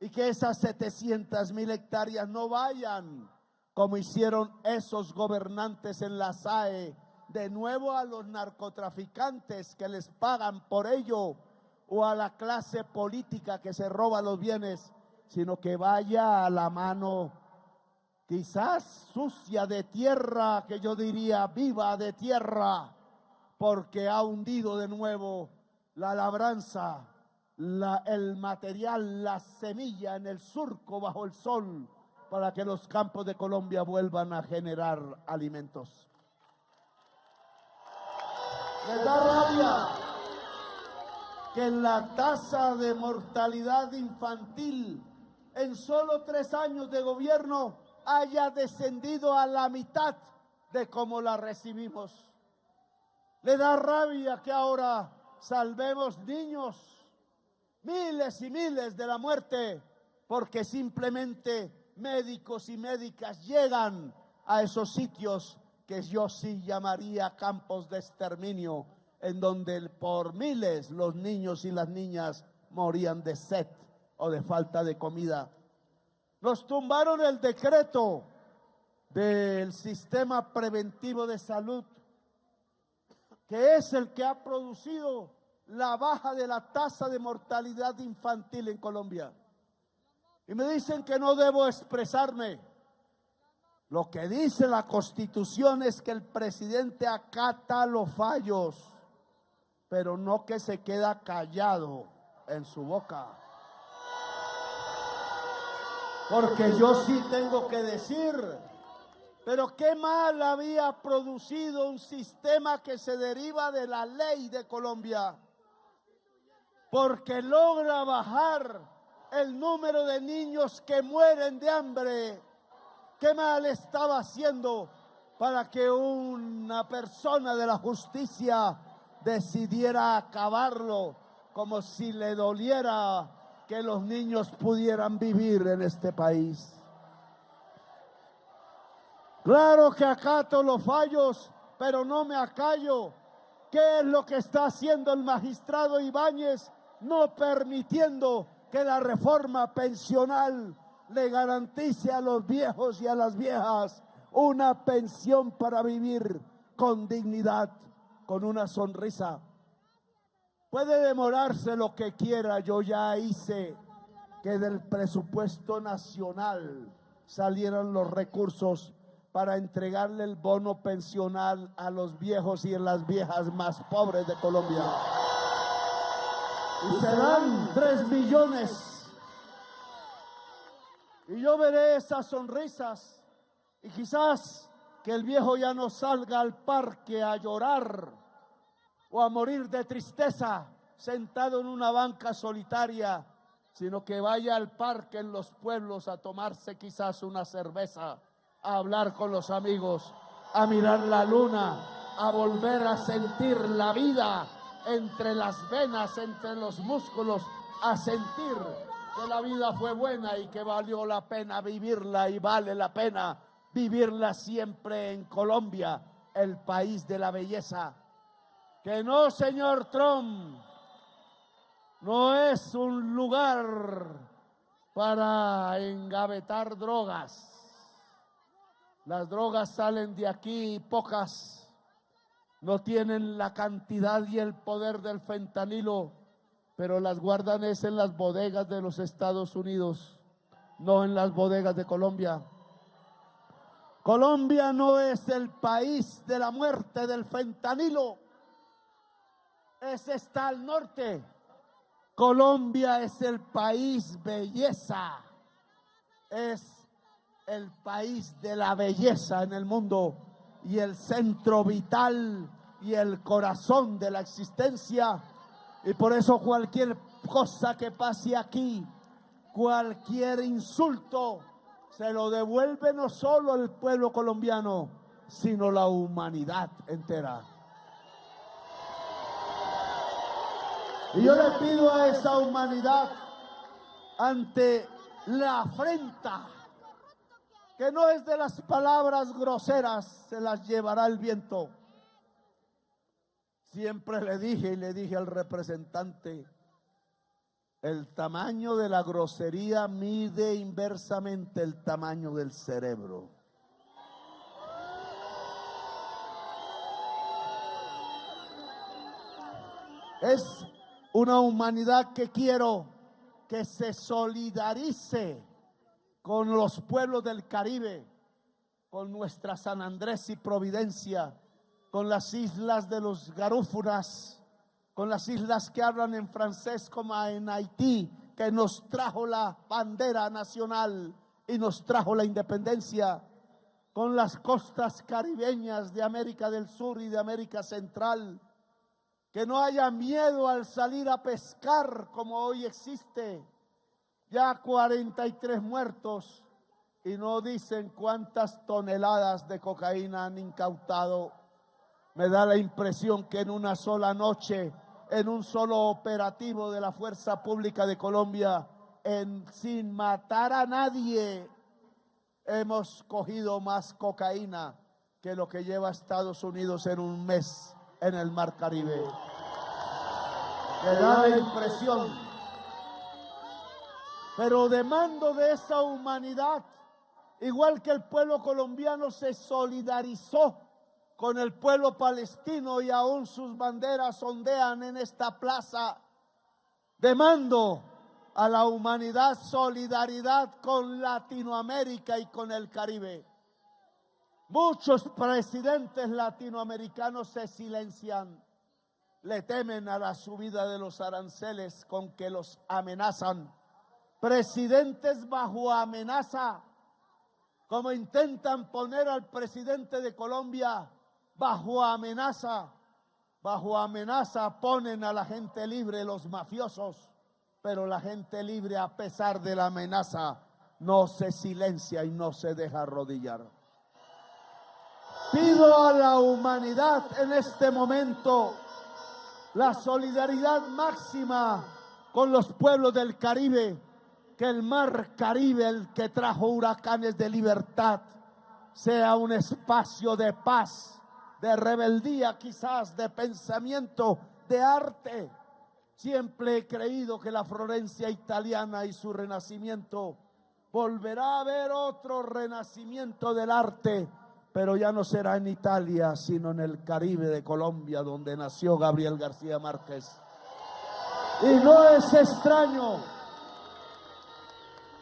Speaker 2: y que esas 700,000 hectáreas no vayan, como hicieron esos gobernantes en la SAE, de nuevo a los narcotraficantes que les pagan por ello, o a la clase política que se roba los bienes, sino que vaya a la mano quizás sucia de tierra, que yo diría viva de tierra, porque ha hundido de nuevo la labranza, el material, la semilla en el surco bajo el sol, para que los campos de Colombia vuelvan a generar alimentos. Les da rabia que la tasa de mortalidad infantil en solo 3 años de gobierno haya descendido a la mitad de cómo la recibimos. Le da rabia que ahora salvemos niños, miles y miles de la muerte, porque simplemente médicos y médicas llegan a esos sitios que yo sí llamaría campos de exterminio, en donde por miles los niños y las niñas morían de sed o de falta de comida. Nos tumbaron el decreto del sistema preventivo de salud, que es el que ha producido la baja de la tasa de mortalidad infantil en Colombia. Y me dicen que no debo expresarme. Lo que dice la Constitución es que el presidente acata los fallos, pero no que se queda callado en su boca. Porque yo sí tengo que decir, pero qué mal había producido un sistema que se deriva de la ley de Colombia, porque logra bajar el número de niños que mueren de hambre. Qué mal estaba haciendo para que una persona de la justicia decidiera acabarlo, como si le doliera que los niños pudieran vivir en este país. Claro que acato los fallos, pero no me acallo. ¿Qué es lo que está haciendo el magistrado Ibáñez? No permitiendo que la reforma pensional le garantice a los viejos y a las viejas una pensión para vivir con dignidad, con una sonrisa. Puede demorarse lo que quiera, yo ya hice que del presupuesto nacional salieran los recursos para entregarle el bono pensional a los viejos y a las viejas más pobres de Colombia. Y serán 3 millones. Y yo veré esas sonrisas y quizás que el viejo ya no salga al parque a llorar o a morir de tristeza sentado en una banca solitaria, sino que vaya al parque en los pueblos a tomarse quizás una cerveza, a hablar con los amigos, a mirar la luna, a volver a sentir la vida entre las venas, entre los músculos, a sentir que la vida fue buena y que valió la pena vivirla y vale la pena vivirla siempre en Colombia, el país de la belleza. Que no, señor Trump, no es un lugar para engavetar drogas. Las drogas salen de aquí, pocas, no tienen la cantidad y el poder del fentanilo, pero las guardan es en las bodegas de los Estados Unidos, no en las bodegas de Colombia. Colombia no es el país de la muerte del fentanilo, ese está al norte. Colombia es el país belleza, es el país de la belleza en el mundo y el centro vital y el corazón de la existencia. Y por eso cualquier cosa que pase aquí, cualquier insulto, se lo devuelve no solo el pueblo colombiano, sino la humanidad entera. Y yo le pido a esa humanidad, ante la afrenta, que no es de las palabras groseras, se las llevará el viento. Siempre le dije al representante, el tamaño de la grosería mide inversamente el tamaño del cerebro. Es una humanidad que quiero que se solidarice con los pueblos del Caribe, con nuestra San Andrés y Providencia, con las islas de los Garífunas, con las islas que hablan en francés como en Haití, que nos trajo la bandera nacional y nos trajo la independencia, con las costas caribeñas de América del Sur y de América Central. Que no haya miedo al salir a pescar como hoy existe. Ya 43 muertos y no dicen cuántas toneladas de cocaína han incautado. Me da la impresión que en una sola noche, en un solo operativo de la Fuerza Pública de Colombia, sin matar a nadie, hemos cogido más cocaína que lo que lleva Estados Unidos en un mes en el Mar Caribe. Me da la impresión. Pero demando de esa humanidad, igual que el pueblo colombiano se solidarizó con el pueblo palestino y aún sus banderas ondean en esta plaza, demando a la humanidad solidaridad con Latinoamérica y con el Caribe. Muchos presidentes latinoamericanos se silencian, le temen a la subida de los aranceles con que los amenazan. Presidentes bajo amenaza, como intentan poner al presidente de Colombia bajo amenaza ponen a la gente libre, los mafiosos, pero la gente libre, a pesar de la amenaza, no se silencia y no se deja arrodillar. Pido a la humanidad en este momento la solidaridad máxima con los pueblos del Caribe, que el Mar Caribe, el que trajo huracanes de libertad, sea un espacio de paz, de rebeldía, quizás de pensamiento, de arte. Siempre he creído que la Florencia italiana y su renacimiento volverá a haber otro renacimiento del arte, pero ya no será en Italia, sino en el Caribe de Colombia, donde nació Gabriel García Márquez. Y no es extraño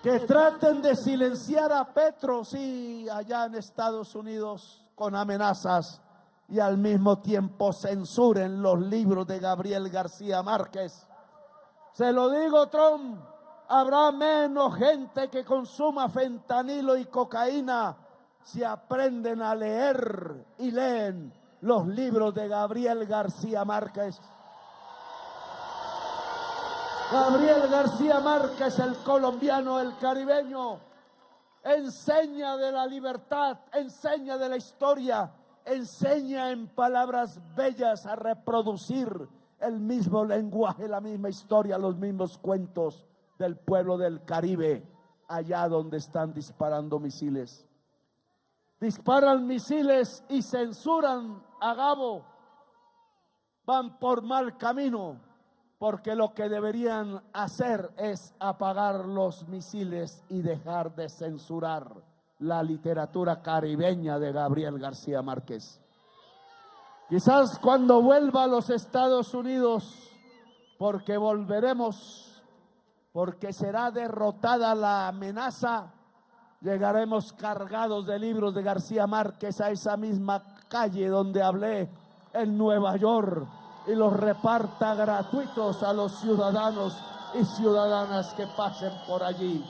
Speaker 2: que traten de silenciar a Petro, sí, allá en Estados Unidos, con amenazas, y al mismo tiempo censuren los libros de Gabriel García Márquez. Se lo digo, Trump, habrá menos gente que consuma fentanilo y cocaína si aprenden a leer y leen los libros de Gabriel García Márquez. Gabriel García Márquez, el colombiano, el caribeño, enseña de la libertad, enseña de la historia, enseña en palabras bellas a reproducir el mismo lenguaje, la misma historia, los mismos cuentos del pueblo del Caribe, allá donde están disparando misiles. Disparan misiles y censuran a Gabo. Van por mal camino, porque lo que deberían hacer es apagar los misiles y dejar de censurar la literatura caribeña de Gabriel García Márquez. Quizás cuando vuelva a los Estados Unidos, porque volveremos, porque será derrotada la amenaza, llegaremos cargados de libros de García Márquez a esa misma calle donde hablé en Nueva York y los reparta gratuitos a los ciudadanos y ciudadanas que pasen por allí.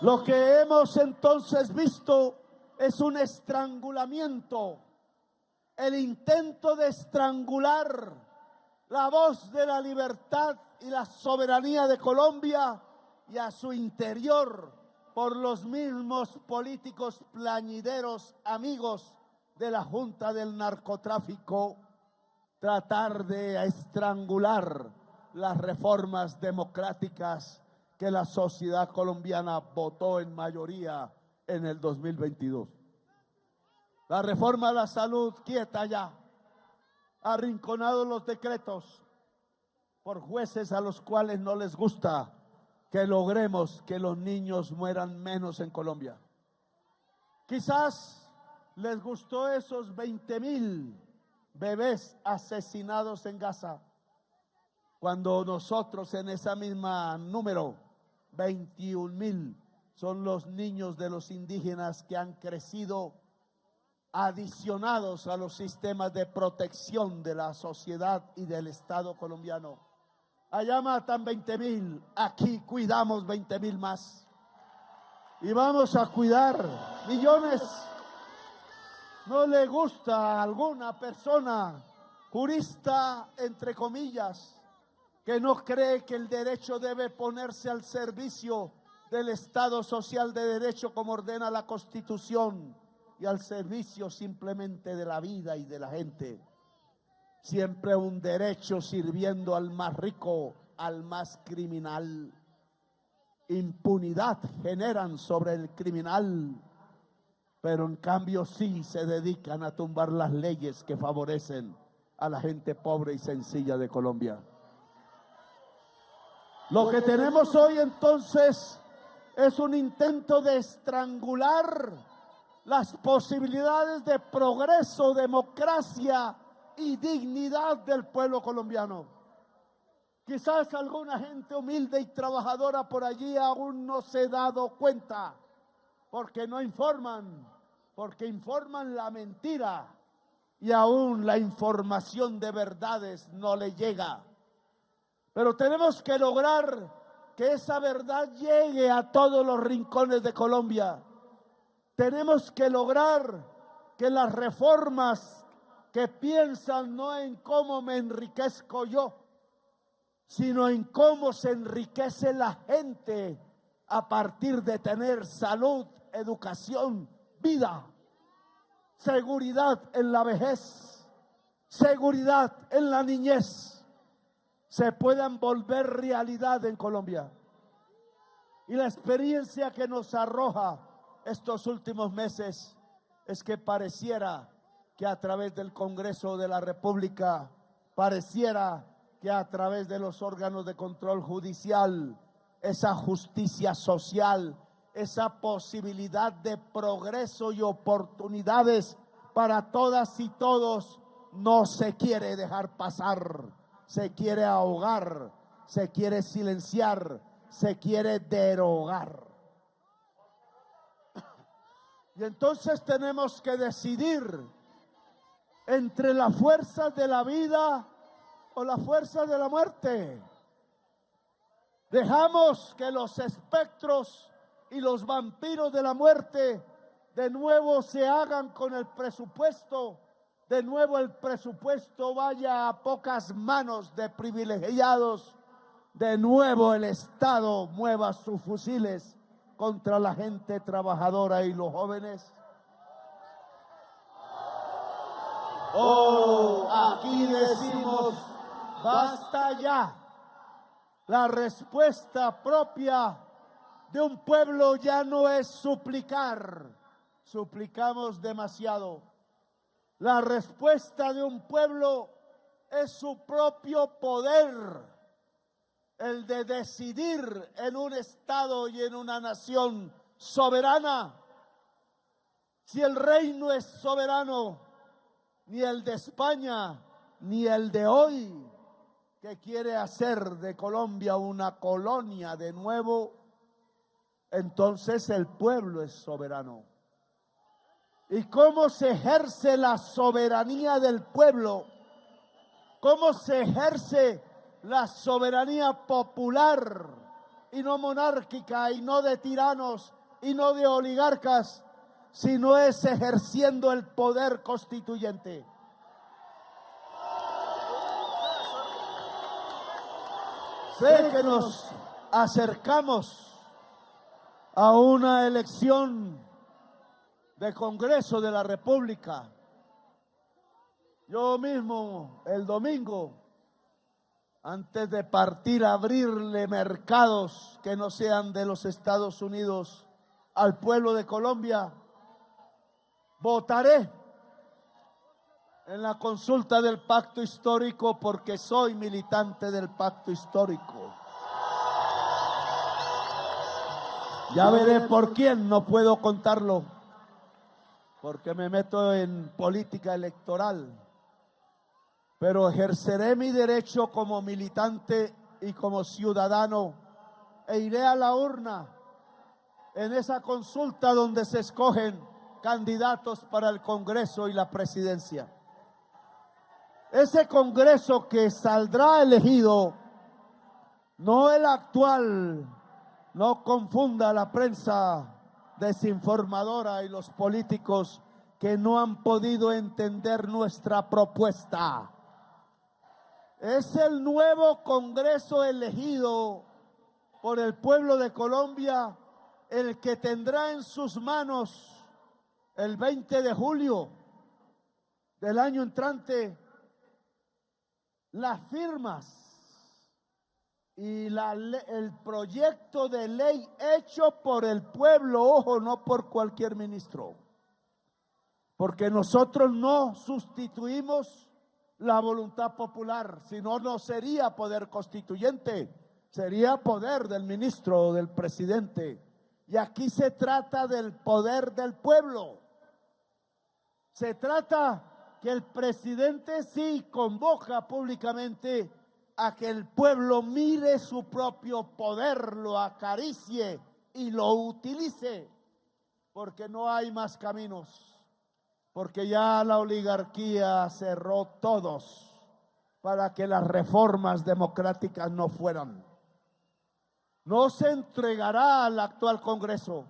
Speaker 2: Lo que hemos entonces visto es un estrangulamiento, el intento de estrangular la voz de la libertad y la soberanía de Colombia y a su interior por los mismos políticos plañideros amigos de la Junta del Narcotráfico, tratar de estrangular las reformas democráticas que la sociedad colombiana votó en mayoría en el 2022. La reforma a la salud quieta ya, arrinconados los decretos por jueces a los cuales no les gusta que logremos que los niños mueran menos en Colombia. Quizás les gustó esos 20,000 bebés asesinados en Gaza, cuando nosotros en esa misma número, 21,000, son los niños de los indígenas que han crecido adicionados a los sistemas de protección de la sociedad y del Estado colombiano. Allá matan 20,000, aquí cuidamos 20,000 más. Y vamos a cuidar millones. No le gusta a alguna persona, jurista entre comillas, que no cree que el derecho debe ponerse al servicio del Estado social de derecho como ordena la Constitución y al servicio simplemente de la vida y de la gente. Siempre un derecho sirviendo al más rico, al más criminal. Impunidad generan sobre el criminal, pero en cambio sí se dedican a tumbar las leyes que favorecen a la gente pobre y sencilla de Colombia. Lo que tenemos hoy entonces es un intento de estrangular las posibilidades de progreso, democracia y dignidad del pueblo colombiano. Quizás alguna gente humilde y trabajadora por allí aún no se ha dado cuenta, porque no informan, porque informan la mentira y aún la información de verdades no le llega. Pero tenemos que lograr que esa verdad llegue a todos los rincones de Colombia. Tenemos que lograr que las reformas que piensan no en cómo me enriquezco yo, sino en cómo se enriquece la gente a partir de tener salud, educación, vida, seguridad en la vejez, seguridad en la niñez, se puedan volver realidad en Colombia. Y la experiencia que nos arroja estos últimos meses es que pareciera que a través del Congreso de la República, pareciera que a través de los órganos de control judicial, esa justicia social, esa posibilidad de progreso y oportunidades para todas y todos, no se quiere dejar pasar, se quiere ahogar, se quiere silenciar, se quiere derogar. Y entonces tenemos que decidir entre la fuerza de la vida o la fuerza de la muerte. Dejamos que los espectros y los vampiros de la muerte de nuevo se hagan con el presupuesto, de nuevo el presupuesto vaya a pocas manos de privilegiados, de nuevo el Estado mueva sus fusiles contra la gente trabajadora y los jóvenes. Oh, aquí decimos, basta ya. La respuesta propia de un pueblo ya no es suplicar, suplicamos demasiado. La respuesta de un pueblo es su propio poder, el de decidir en un Estado y en una nación soberana. Si el reino es soberano, ni el de España, ni el de hoy, que quiere hacer de Colombia una colonia de nuevo, entonces el pueblo es soberano. ¿Y cómo se ejerce la soberanía del pueblo? ¿Cómo se ejerce la soberanía popular y no monárquica y no de tiranos y no de oligarcas, sino es ejerciendo el poder constituyente? Sé que nos acercamos a una elección de Congreso de la República. Yo mismo el domingo, antes de partir a abrirle mercados que no sean de los Estados Unidos al pueblo de Colombia, votaré en la consulta del pacto histórico porque soy militante del pacto histórico. Ya veré por quién, no puedo contarlo, porque me meto en política electoral, pero ejerceré mi derecho como militante y como ciudadano e iré a la urna en esa consulta donde se escogen candidatos para el Congreso y la presidencia. Ese Congreso que saldrá elegido, no el actual, no confunda la prensa desinformadora y los políticos que no han podido entender nuestra propuesta. Es el nuevo Congreso elegido por el pueblo de Colombia el que tendrá en sus manos el 20 de julio del año entrante las firmas y el proyecto de ley hecho por el pueblo, ojo, no por cualquier ministro, porque nosotros no sustituimos la voluntad popular, sino no sería poder constituyente, sería poder del ministro o del presidente. Y aquí se trata del poder del pueblo. Se trata que el presidente sí convoca públicamente a que el pueblo mire su propio poder, lo acaricie y lo utilice, porque no hay más caminos, porque ya la oligarquía cerró todos para que las reformas democráticas no fueran. No se entregará al actual Congreso,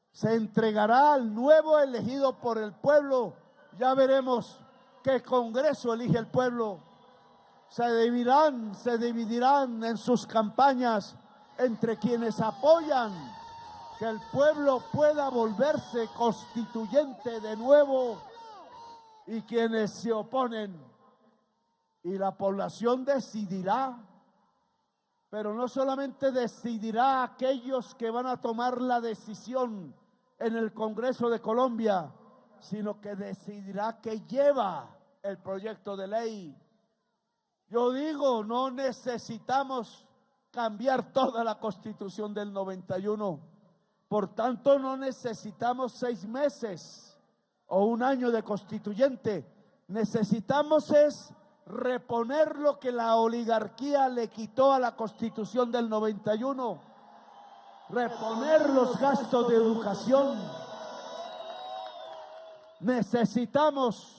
Speaker 2: se entregará al nuevo elegido por el pueblo. Ya veremos qué Congreso elige el pueblo. Se dividirán en sus campañas entre quienes apoyan que el pueblo pueda volverse constituyente de nuevo y quienes se oponen. Y la población decidirá, pero no solamente decidirá aquellos que van a tomar la decisión en el Congreso de Colombia, sino que decidirá que lleva el proyecto de ley. Yo digo, no necesitamos cambiar toda la Constitución del 91. Por tanto, no necesitamos 6 meses o un año de constituyente. Necesitamos es reponer lo que la oligarquía le quitó a la Constitución del 91. Reponer los gastos de educación. Necesitamos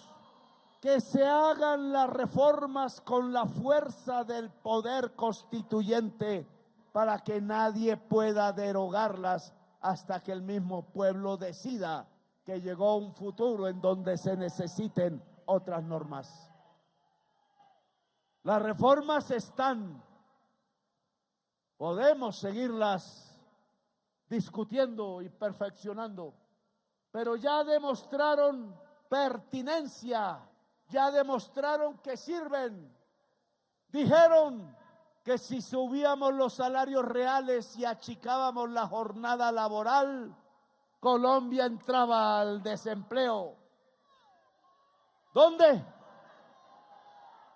Speaker 2: que se hagan las reformas con la fuerza del poder constituyente para que nadie pueda derogarlas hasta que el mismo pueblo decida que llegó un futuro en donde se necesiten otras normas. Las reformas están, podemos seguirlas discutiendo y perfeccionando, pero ya demostraron pertinencia, ya demostraron que sirven. Dijeron que si subíamos los salarios reales y achicábamos la jornada laboral, Colombia entraba al desempleo. ¿Dónde?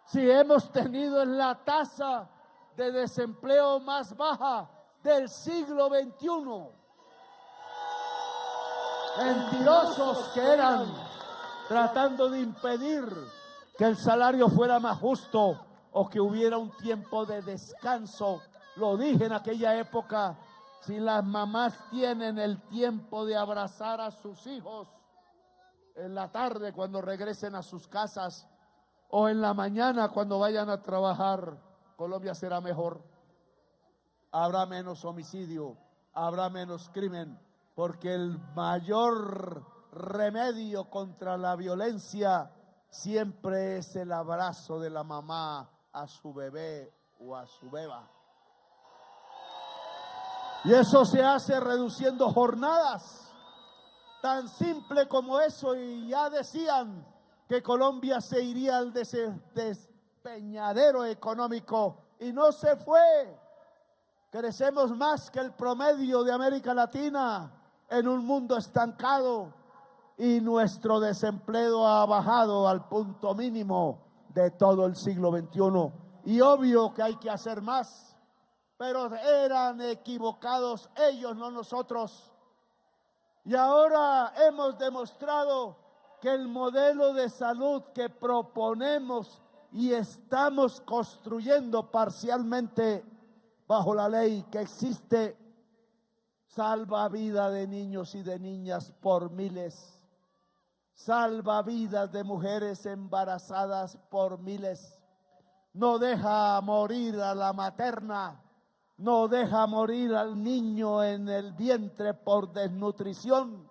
Speaker 2: Si hemos tenido la tasa de desempleo más baja del siglo XXI. Mentirosos que eran, tratando de impedir que el salario fuera más justo o que hubiera un tiempo de descanso. Lo dije en aquella época, si las mamás tienen el tiempo de abrazar a sus hijos en la tarde cuando regresen a sus casas o en la mañana cuando vayan a trabajar, Colombia será mejor. Habrá menos homicidio, habrá menos crimen, porque el mayor remedio contra la violencia siempre es el abrazo de la mamá a su bebé o a su beba. Y eso se hace reduciendo jornadas, tan simple como eso. Y ya decían que Colombia se iría al despeñadero económico y no se fue. Crecemos más que el promedio de América Latina en un mundo estancado y nuestro desempleo ha bajado al punto mínimo de todo el siglo XXI. Y obvio que hay que hacer más, pero eran equivocados ellos, no nosotros. Y ahora hemos demostrado que el modelo de salud que proponemos y estamos construyendo parcialmente bajo la ley que existe, salva vida de niños y de niñas por miles, salva vidas de mujeres embarazadas por miles, no deja morir a la materna, no deja morir al niño en el vientre por desnutrición,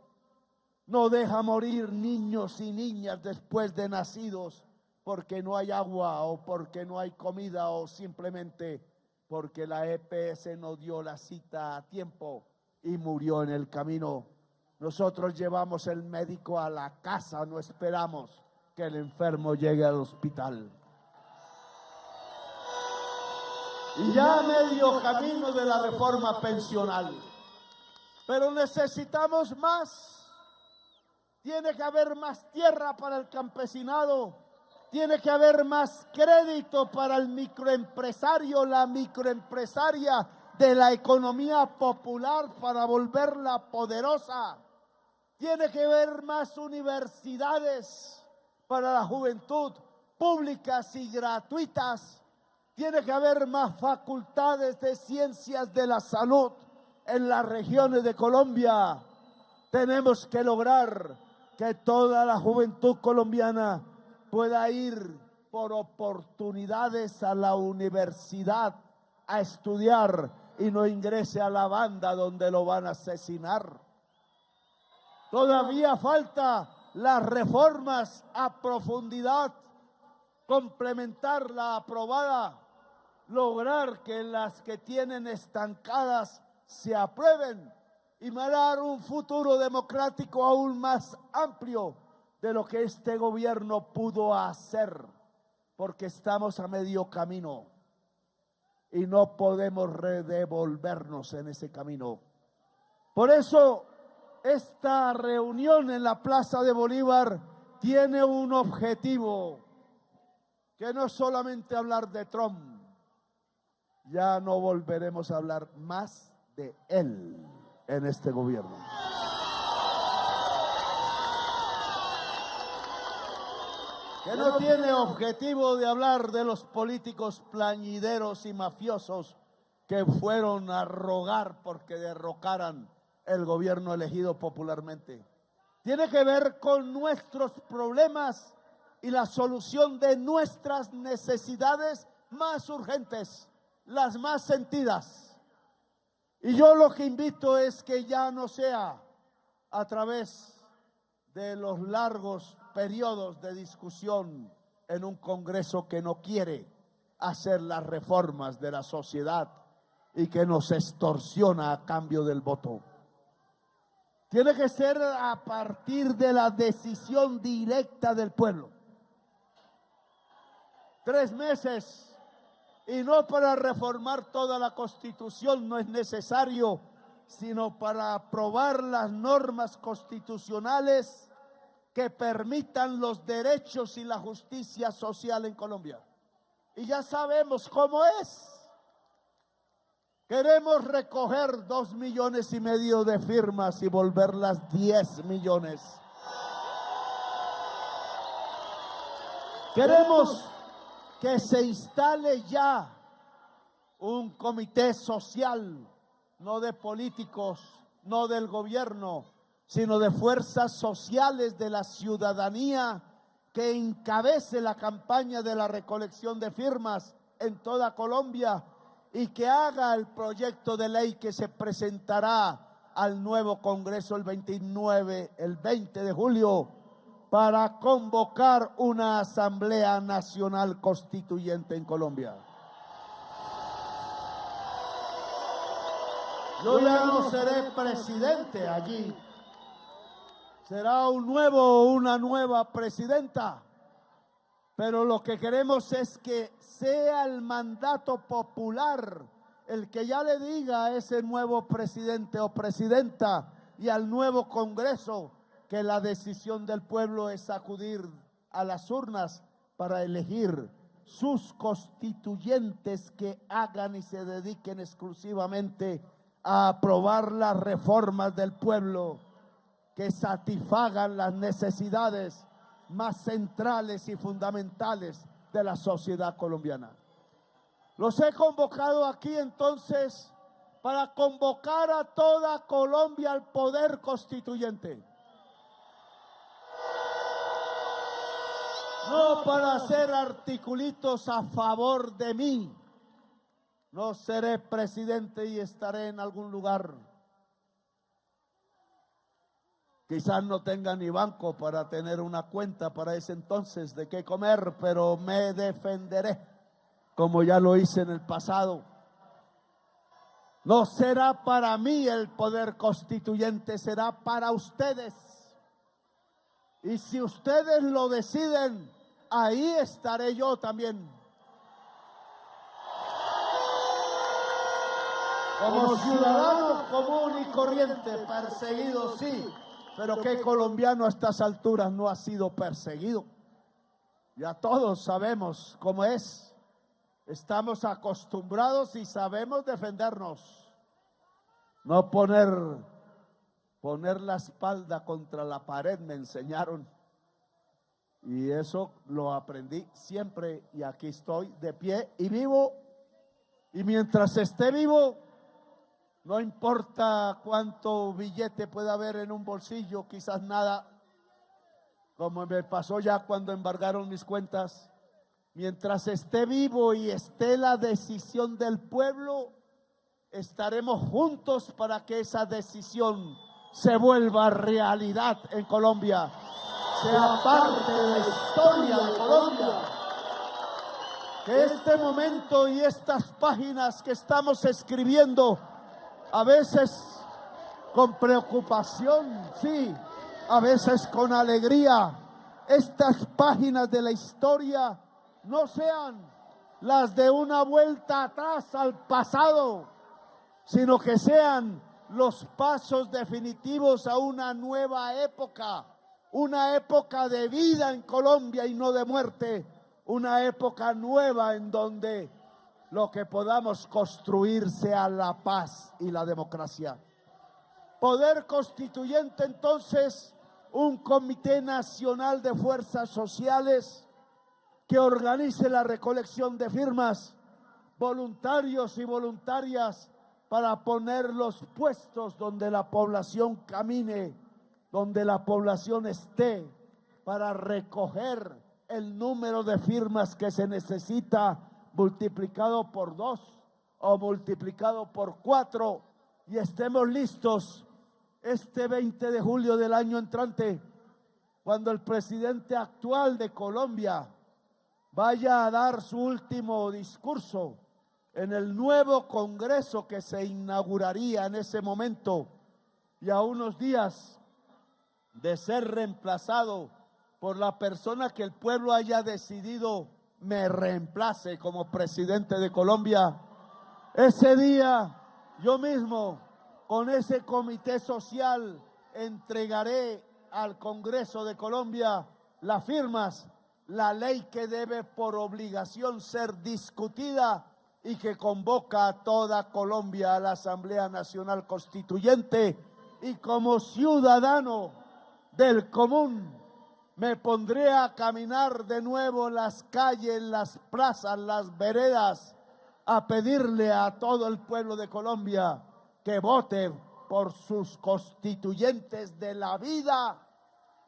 Speaker 2: no deja morir niños y niñas después de nacidos porque no hay agua o porque no hay comida o simplemente porque la EPS no dio la cita a tiempo. y murió en el camino. Nosotros llevamos el médico a la casa, no esperamos que el enfermo llegue al hospital. Y ya medio camino de la reforma pensional. Pero necesitamos más. Tiene que haber más tierra para el campesinado. Tiene que haber más crédito para el microempresario, la microempresaria de la economía popular para volverla poderosa. Tiene que haber más universidades para la juventud, públicas y gratuitas. Tiene que haber más facultades de ciencias de la salud en las regiones de Colombia. Tenemos que lograr que toda la juventud colombiana pueda ir por oportunidades a la universidad a estudiar y no ingrese a la banda donde lo van a asesinar. Todavía falta las reformas a profundidad, complementar la aprobada, lograr que las que tienen estancadas se aprueben y dar un futuro democrático aún más amplio de lo que este gobierno pudo hacer, porque estamos a medio camino y no podemos redevolvernos en ese camino. Por eso, esta reunión en la Plaza de Bolívar tiene un objetivo, que no es solamente hablar de Trump, ya no volveremos a hablar más de él en este gobierno. Que no tiene objetivo de hablar de los políticos plañideros y mafiosos que fueron a rogar porque derrocaran el gobierno elegido popularmente. Tiene que ver con nuestros problemas y la solución de nuestras necesidades más urgentes, las más sentidas. Y yo lo que invito es que ya no sea a través de los largos periodos de discusión en un Congreso que no quiere hacer las reformas de la sociedad y que nos extorsiona a cambio del voto. Tiene que ser a partir de la decisión directa del pueblo. 3 meses, y no para reformar toda la Constitución, no es necesario, sino para aprobar las normas constitucionales que permitan los derechos y la justicia social en Colombia. Y ya sabemos cómo es. Queremos recoger 2,5 millones de firmas y volverlas 10 millones. Queremos que se instale ya un comité social, no de políticos, no del gobierno, sino de fuerzas sociales de la ciudadanía que encabece la campaña de la recolección de firmas en toda Colombia y que haga el proyecto de ley que se presentará al nuevo Congreso el 20 de julio para convocar una Asamblea Nacional Constituyente en Colombia. Yo ya no seré presidente allí. Será una nueva presidenta, pero lo que queremos es que sea el mandato popular el que ya le diga a ese nuevo presidente o presidenta y al nuevo Congreso que la decisión del pueblo es acudir a las urnas para elegir sus constituyentes que hagan y se dediquen exclusivamente a aprobar las reformas del pueblo que satisfagan las necesidades más centrales y fundamentales de la sociedad colombiana. Los he convocado aquí entonces para convocar a toda Colombia al poder constituyente. No para hacer articulitos a favor de mí. No seré presidente y estaré en algún lugar. Quizás no tenga ni banco para tener una cuenta para ese entonces de qué comer, pero me defenderé, como ya lo hice en el pasado. No será para mí el poder constituyente, será para ustedes. Y si ustedes lo deciden, ahí estaré yo también. Como ciudadano común y corriente, perseguido sí, pero ¿qué colombiano a estas alturas no ha sido perseguido? Ya todos sabemos cómo es. Estamos acostumbrados y sabemos defendernos. No poner la espalda contra la pared, me enseñaron. Y eso lo aprendí siempre y aquí estoy de pie y vivo. Y mientras esté vivo, no importa cuánto billete pueda haber en un bolsillo, quizás nada, como me pasó ya cuando embargaron mis cuentas. Mientras esté vivo y esté la decisión del pueblo, estaremos juntos para que esa decisión se vuelva realidad en Colombia, sea parte de la historia de Colombia. Que este momento y estas páginas que estamos escribiendo, a veces con preocupación, sí, a veces con alegría, estas páginas de la historia no sean las de una vuelta atrás al pasado, sino que sean los pasos definitivos a una nueva época, una época de vida en Colombia y no de muerte, una época nueva en donde lo que podamos construir sea la paz y la democracia. Poder constituyente, entonces, un comité nacional de fuerzas sociales que organice la recolección de firmas, voluntarios y voluntarias para poner los puestos donde la población camine, donde la población esté, para recoger el número de firmas que se necesita multiplicado por 2 o multiplicado por 4 y estemos listos este 20 de julio del año entrante, cuando el presidente actual de Colombia vaya a dar su último discurso en el nuevo Congreso que se inauguraría en ese momento, y a unos días de ser reemplazado por la persona que el pueblo haya decidido me reemplace como presidente de Colombia. Ese día yo mismo, con ese comité social, entregaré al Congreso de Colombia las firmas, la ley que debe por obligación ser discutida y que convoca a toda Colombia a la Asamblea Nacional Constituyente. Y como ciudadano del común, me pondré a caminar de nuevo las calles, las plazas, las veredas, a pedirle a todo el pueblo de Colombia que vote por sus constituyentes de la vida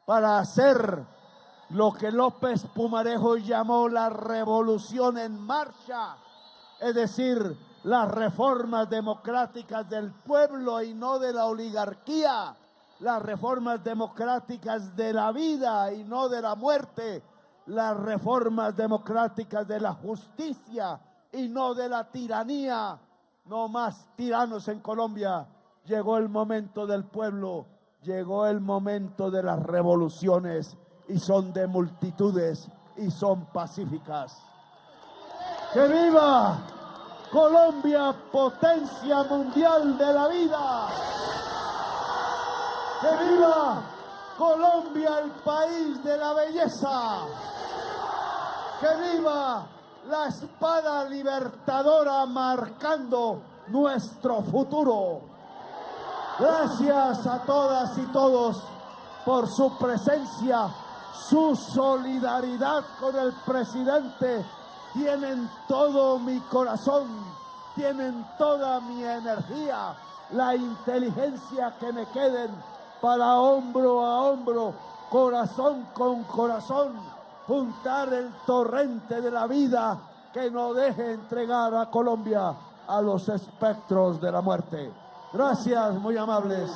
Speaker 2: para hacer lo que López Pumarejo llamó la revolución en marcha, es decir, las reformas democráticas del pueblo y no de la oligarquía, las reformas democráticas de la vida y no de la muerte, las reformas democráticas de la justicia y no de la tiranía. No más tiranos en Colombia. Llegó el momento del pueblo, llegó el momento de las revoluciones, y son de multitudes y son pacíficas. ¡Que viva Colombia, potencia mundial de la vida! ¡Que viva Colombia, el país de la belleza! ¡Que viva la espada libertadora marcando nuestro futuro! Gracias a todas y todos por su presencia, su solidaridad con el presidente. Tienen todo mi corazón, tienen toda mi energía, la inteligencia que me queden para hombro a hombro, corazón con corazón, juntar el torrente de la vida que no deje entregar a Colombia a los espectros de la muerte. Gracias, muy amables.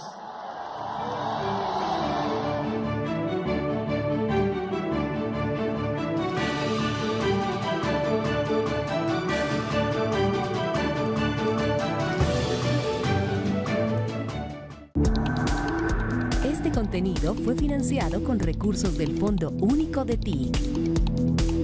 Speaker 1: Este contenido fue financiado con recursos del Fondo Único de TIC.